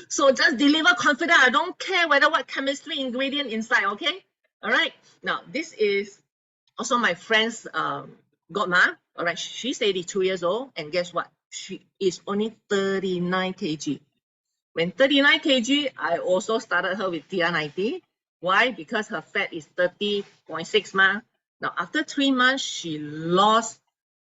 So just deliver confidence. I don't care whether what chemistry ingredient inside, okay? All right. Now, this is also my friend's godma. All right. She's 82 years old. And guess what? She is only 39 kg. When 39 kg, I also started her with TR90. Why? Because her fat is 30.6 ma. Now, after 3 months, she lost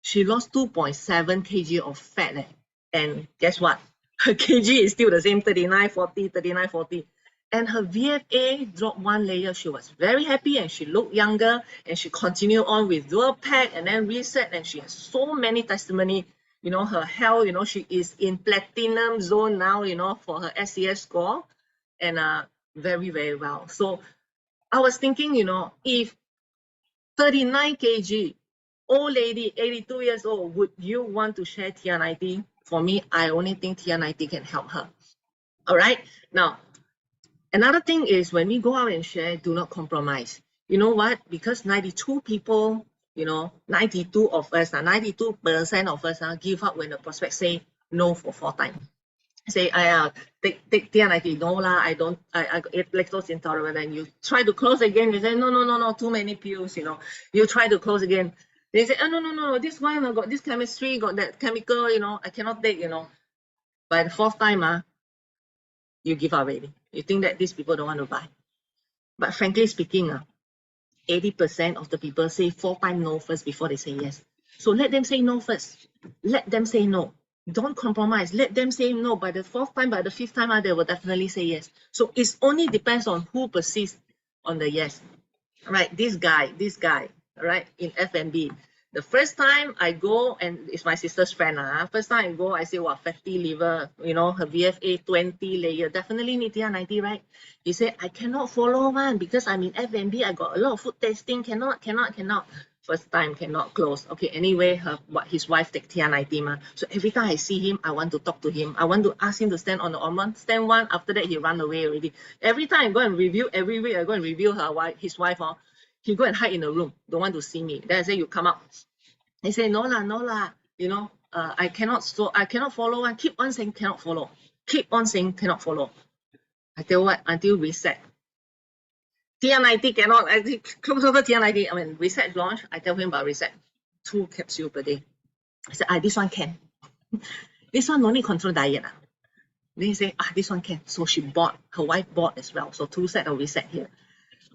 2.7 kg of fat. And guess what? Her kg is still the same, 39.40. And her VFA dropped 1 layer. She was very happy and she looked younger. And she continued on with dual pack and then reset. And she has so many testimony. You know, her health, you know, she is in platinum zone now, you know, for her SCS score. And very, very well. So I was thinking, you know, if 39 kg, old lady, 82 years old, would you want to share TR90? For me, I only think TR90 can help her. All right. Now, another thing is when we go out and share, do not compromise. You know what? Because 92 people, you know, 92 of us, 92% of us give up when the prospect say no for 4 times. Say, take TR90. No lah, I eat lactose intolerant. And you try to close again. You say, no, too many pills, you know. You try to close again. They say, oh, no, this one, I got this chemistry, got that chemical, you know, I cannot take, you know. By the 4th time, you give up already. You think that these people don't want to buy. But frankly speaking, 80% of the people say 4 times no first before they say yes. So let them say no first. Let them say no. Don't compromise. Let them say no. By the 4th time, by the 5th time, they will definitely say yes. So it only depends on who persists on the yes. Right, this guy, right, in F&B. The first time I go, and it's my sister's friend. First time I go, I say, what, fatty liver, you know, her VFA 20 layer, definitely need TR90, right? He said, I cannot follow one because I'm in F&B. I got a lot of food testing. Cannot. First time cannot close. Okay, anyway, his wife take TR90 ma. So every time I see him, I want to talk to him. I want to ask him to stand on the on stand one. After that, he run away already. Every time I go and review, every week I go and review his wife. He go and hide in the room, don't want to see me. Then I say, you come out. He say, no lah. You know, I cannot follow one. Keep on saying cannot follow. Keep on saying cannot follow. I tell you what, until reset. TR90 cannot, I think close over TR90. I mean, reset launch, I tell him about reset. 2 capsules per day. I said, this one can. This one no need control diet. Then he say, this one can. So her wife bought as well. So 2 sets of reset here.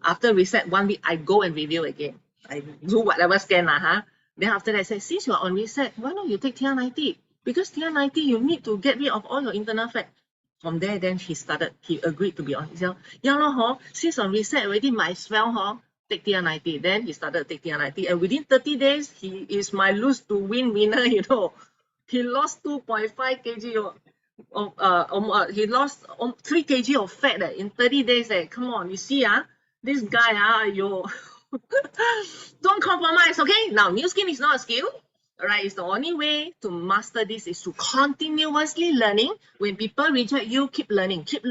After reset 1 week, I go and review again. I do whatever scan. Then after that, I say, since you're on reset, why don't you take TR90? Because TR90, you need to get rid of all your internal fat. From there, then he agreed to be on. He said, since on reset already, might as well take TR90. Then he started to take TR90. And within 30 days, he is my lose to win winner, you know. He lost 2.5 kg. he lost 3 kg of fat in 30 days. Come on, you see, this guy, you don't compromise, okay? Now, new skin is not a skill. All right, it's the only way to master this is to continuously learning. When people reject you, keep learning, keep,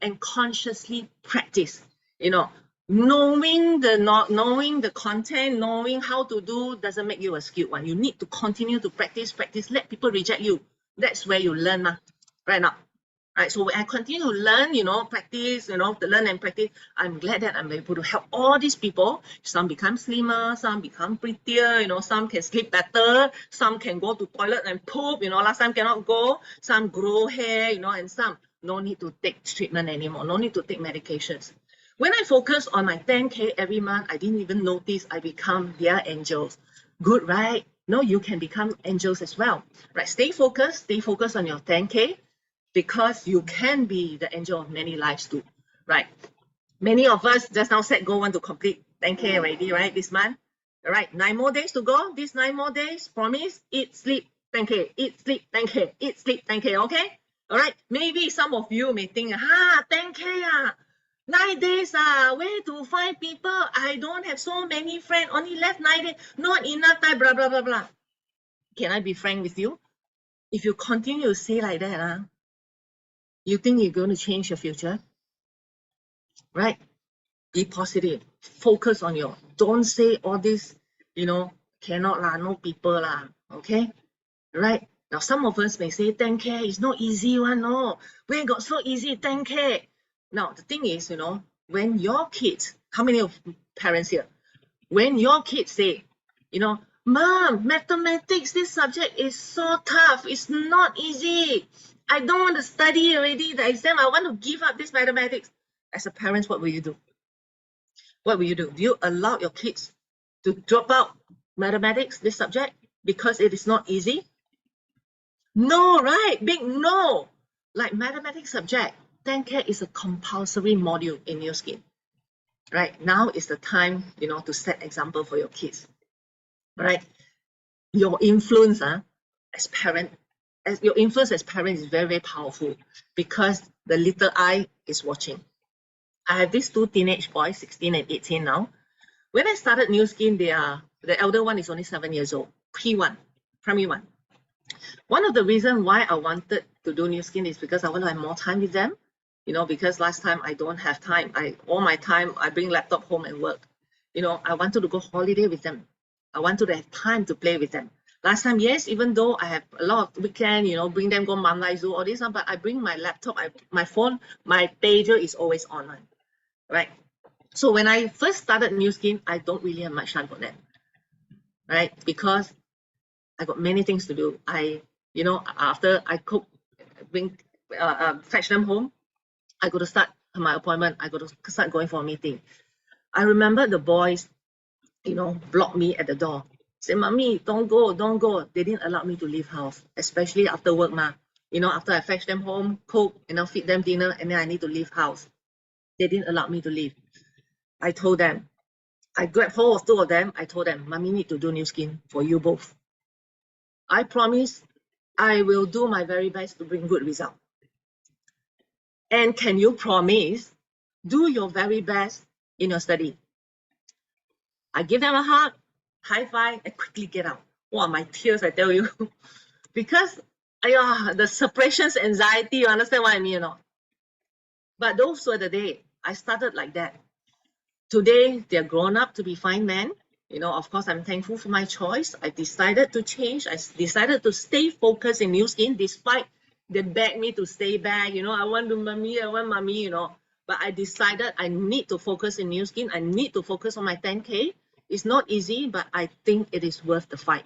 and consciously practice. Knowing the content, knowing how to do doesn't make you a skilled one. You need to continue to practice. Let people reject you. That's where you learn, right now. Right, so when I continue to learn, practice, to learn and practice, I'm glad that I'm able to help all these people. Some become slimmer, some become prettier, some can sleep better, some can go to toilet and poop, last time cannot go, some grow hair, and some no need to take treatment anymore, no need to take medications. When I focus on my 10K every month, I didn't even notice I become their angels. Good, right? No, you can become angels as well. Right, stay focused on your 10K. Because you can be the angel of many lives too, right? Many of us just now set goal want to complete 10K already, right? This month, all right? 9 more days to go. These 9 more days, promise, eat, sleep, 10K, eat, sleep, 10K, eat, sleep, 10K, okay? All right? Maybe some of you may think, 10K, 9 days, where to find people? I don't have so many friends, only left 9 days, not enough time, blah, blah, blah, blah. Can I be frank with you? If you continue to say like that, you think you're going to change your future, right? Be positive. Focus on don't say all this, cannot lah, no people lah, okay? Right? Now, some of us may say 10K is not easy one, no. Where got so easy 10K? Now, the thing is, when your kids, how many of parents here? When your kids say, Mom, mathematics, this subject is so tough. It's not easy. I don't want to study already the exam. I want to give up this mathematics. As a parent, what will you do? What will you do? Do you allow your kids to drop out mathematics, this subject, because it is not easy? No, right? Big no. Like mathematics subject, 10K is a compulsory module in New Skin. Right? Now is the time, to set example for your kids. Right? Your influence as parent, your influence as parents is very, very powerful because the little eye is watching. I have these 2 teenage boys, 16 and 18 now. When I started New Skin, the elder one is only 7 years old, P1, primary 1. One of the reasons why I wanted to do New Skin is because I want to have more time with them. Because last time I don't have time. All my time, I bring laptop home and work. I wanted to go holiday with them. I wanted to have time to play with them. Last time, yes, even though I have a lot of weekend, bring them go Mandai Zoo, all this, but I bring my laptop, my phone, my pager is always online, right? So when I first started New Skin, I don't really have much time for them, right? Because I got many things to do. After I cook, fetch them home, I got to start my appointment. I got to start going for a meeting. I remember the boys, blocked me at the door. Say, Mommy, don't go, don't go. They didn't allow me to leave house, especially after work, after I fetch them home, cook, feed them dinner, and then I need to leave house. They didn't allow me to leave. I told them, I grabbed hold of 2 of them. I told them, Mommy need to do New Skin for you both. I promise I will do my very best to bring good result. And can you promise, do your very best in your study? I give them a hug, high five, and quickly get out. Wow, my tears, I tell you. Because the separation anxiety, you understand what I mean or not? But those were the days. I started like that. Today, they're grown up to be fine men. Of course, I'm thankful for my choice. I decided to change. I decided to stay focused in New Skin despite they begged me to stay back. I want mommy, But I decided I need to focus in New Skin. I need to focus on my 10K. It's not easy, but I think it is worth the fight.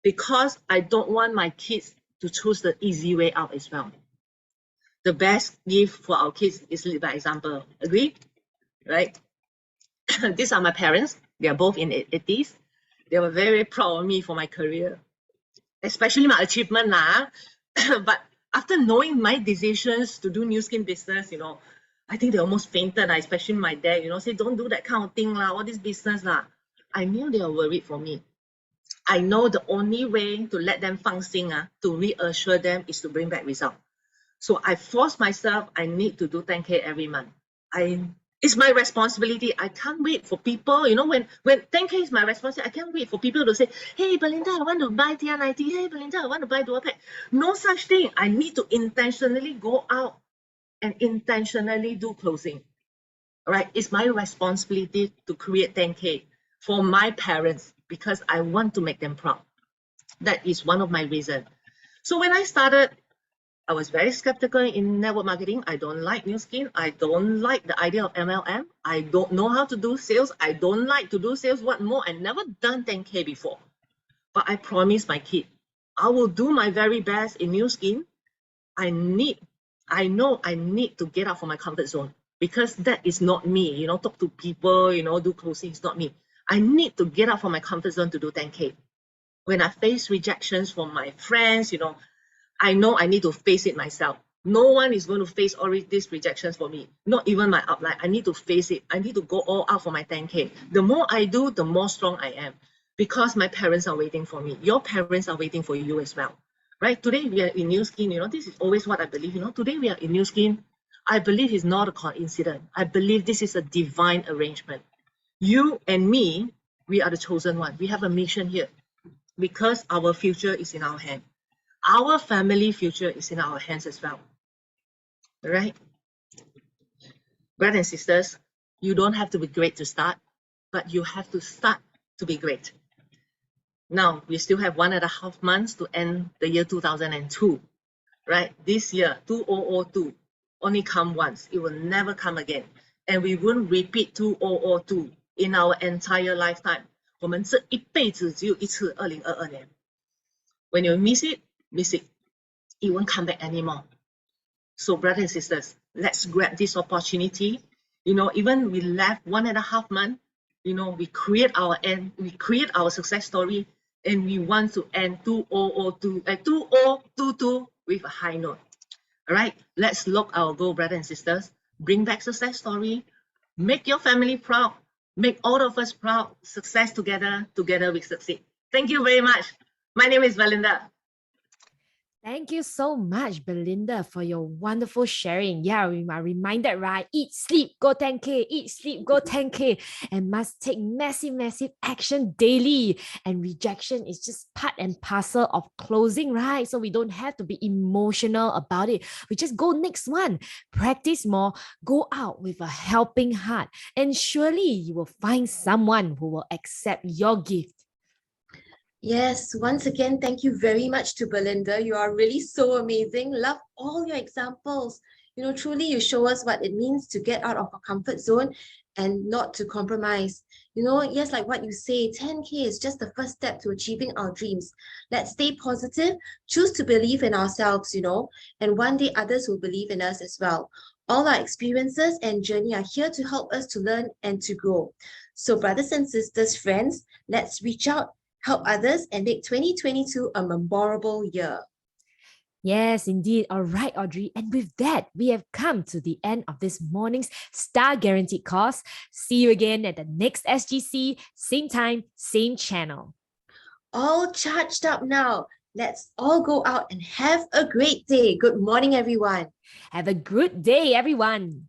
Because I don't want my kids to choose the easy way out as well. The best gift for our kids is lead by example. Agree? Right? These are my parents. They are both in 80s. They were very proud of me for my career, especially my achievement. But after knowing my decisions to do New Skin business, I think they almost fainted, especially my dad, say, don't do that kind of thing, all this business. I knew they were worried for me. I know the only way to let them 放心, to reassure them is to bring back result. So I force myself, I need to do 10K every month. It's my responsibility. I can't wait for people, when 10K is my responsibility, I can't wait for people to say, hey, Belinda, I want to buy TR90. Hey, Belinda, I want to buy dual pack. No such thing. I need to intentionally go out and intentionally do closing. All right. It's my responsibility to create 10K for my parents because I want to make them proud. That is one of my reasons. So when I started, I was very skeptical in network marketing. I don't like new skin. I don't like the idea of MLM. I don't know how to do sales. I don't like to do sales. What more? I never done 10K before. But I promised my kid, I will do my very best in new skin. I know I need to get out from my comfort zone because that is not me. Talk to people, do closing, it's not me. I need to get out from my comfort zone to do 10K. When I face rejections from my friends, I know I need to face it myself. No one is going to face all these rejections for me, not even my upline. I need to face it. I need to go all out for my 10K. The more I do, the more strong I am because my parents are waiting for me. Your parents are waiting for you as well, right? Today we are in new skin. This is always what I believe. Today we are in new skin. I believe it's not a coincidence. I believe this is a divine arrangement. You and me, we are the chosen one. We have a mission here because our future is in our hand. Our family future is in our hands as well, right? Brothers and sisters, you don't have to be great to start, but you have to start to be great. Now, we still have 1.5 months to end the year 2002, right? This year, 2002, only come once. It will never come again. And we won't repeat 2002 in our entire lifetime. 我们这一辈子只有一次2022年. When you miss it, it won't come back anymore. So brothers and sisters, let's grab this opportunity. Even we left 1.5 months, we create our success story, and we want to end 2022 with a high note. All right, let's lock our goal, brothers and sisters. Bring back success story. Make your family proud. Make all of us proud. Success together. Together we succeed. Thank you very much. My name is Belinda. Thank you so much, Belinda, for your wonderful sharing. Yeah, we are reminded, right? Eat, sleep, go 10K. Eat, sleep, go 10K. And must take massive, massive action daily. And rejection is just part and parcel of closing, right? So we don't have to be emotional about it. We just go next one. Practice more. Go out with a helping heart. And surely you will find someone who will accept your gift. Yes, once again, thank you very much to Belinda. You are really so amazing. Love all your examples. Truly you show us what it means to get out of our comfort zone and not to compromise. Yes, like what you say, 10K is just the first step to achieving our dreams. Let's stay positive, choose to believe in ourselves, and one day others will believe in us as well. All our experiences and journey are here to help us to learn and to grow. So brothers and sisters, friends, let's reach out, help others, and make 2022 a memorable year. Yes, indeed. All right, Audrey. And with that, we have come to the end of this morning's Star Guaranteed course. See you again at the next SGC, same time, same channel. All charged up now. Let's all go out and have a great day. Good morning, everyone. Have a good day, everyone.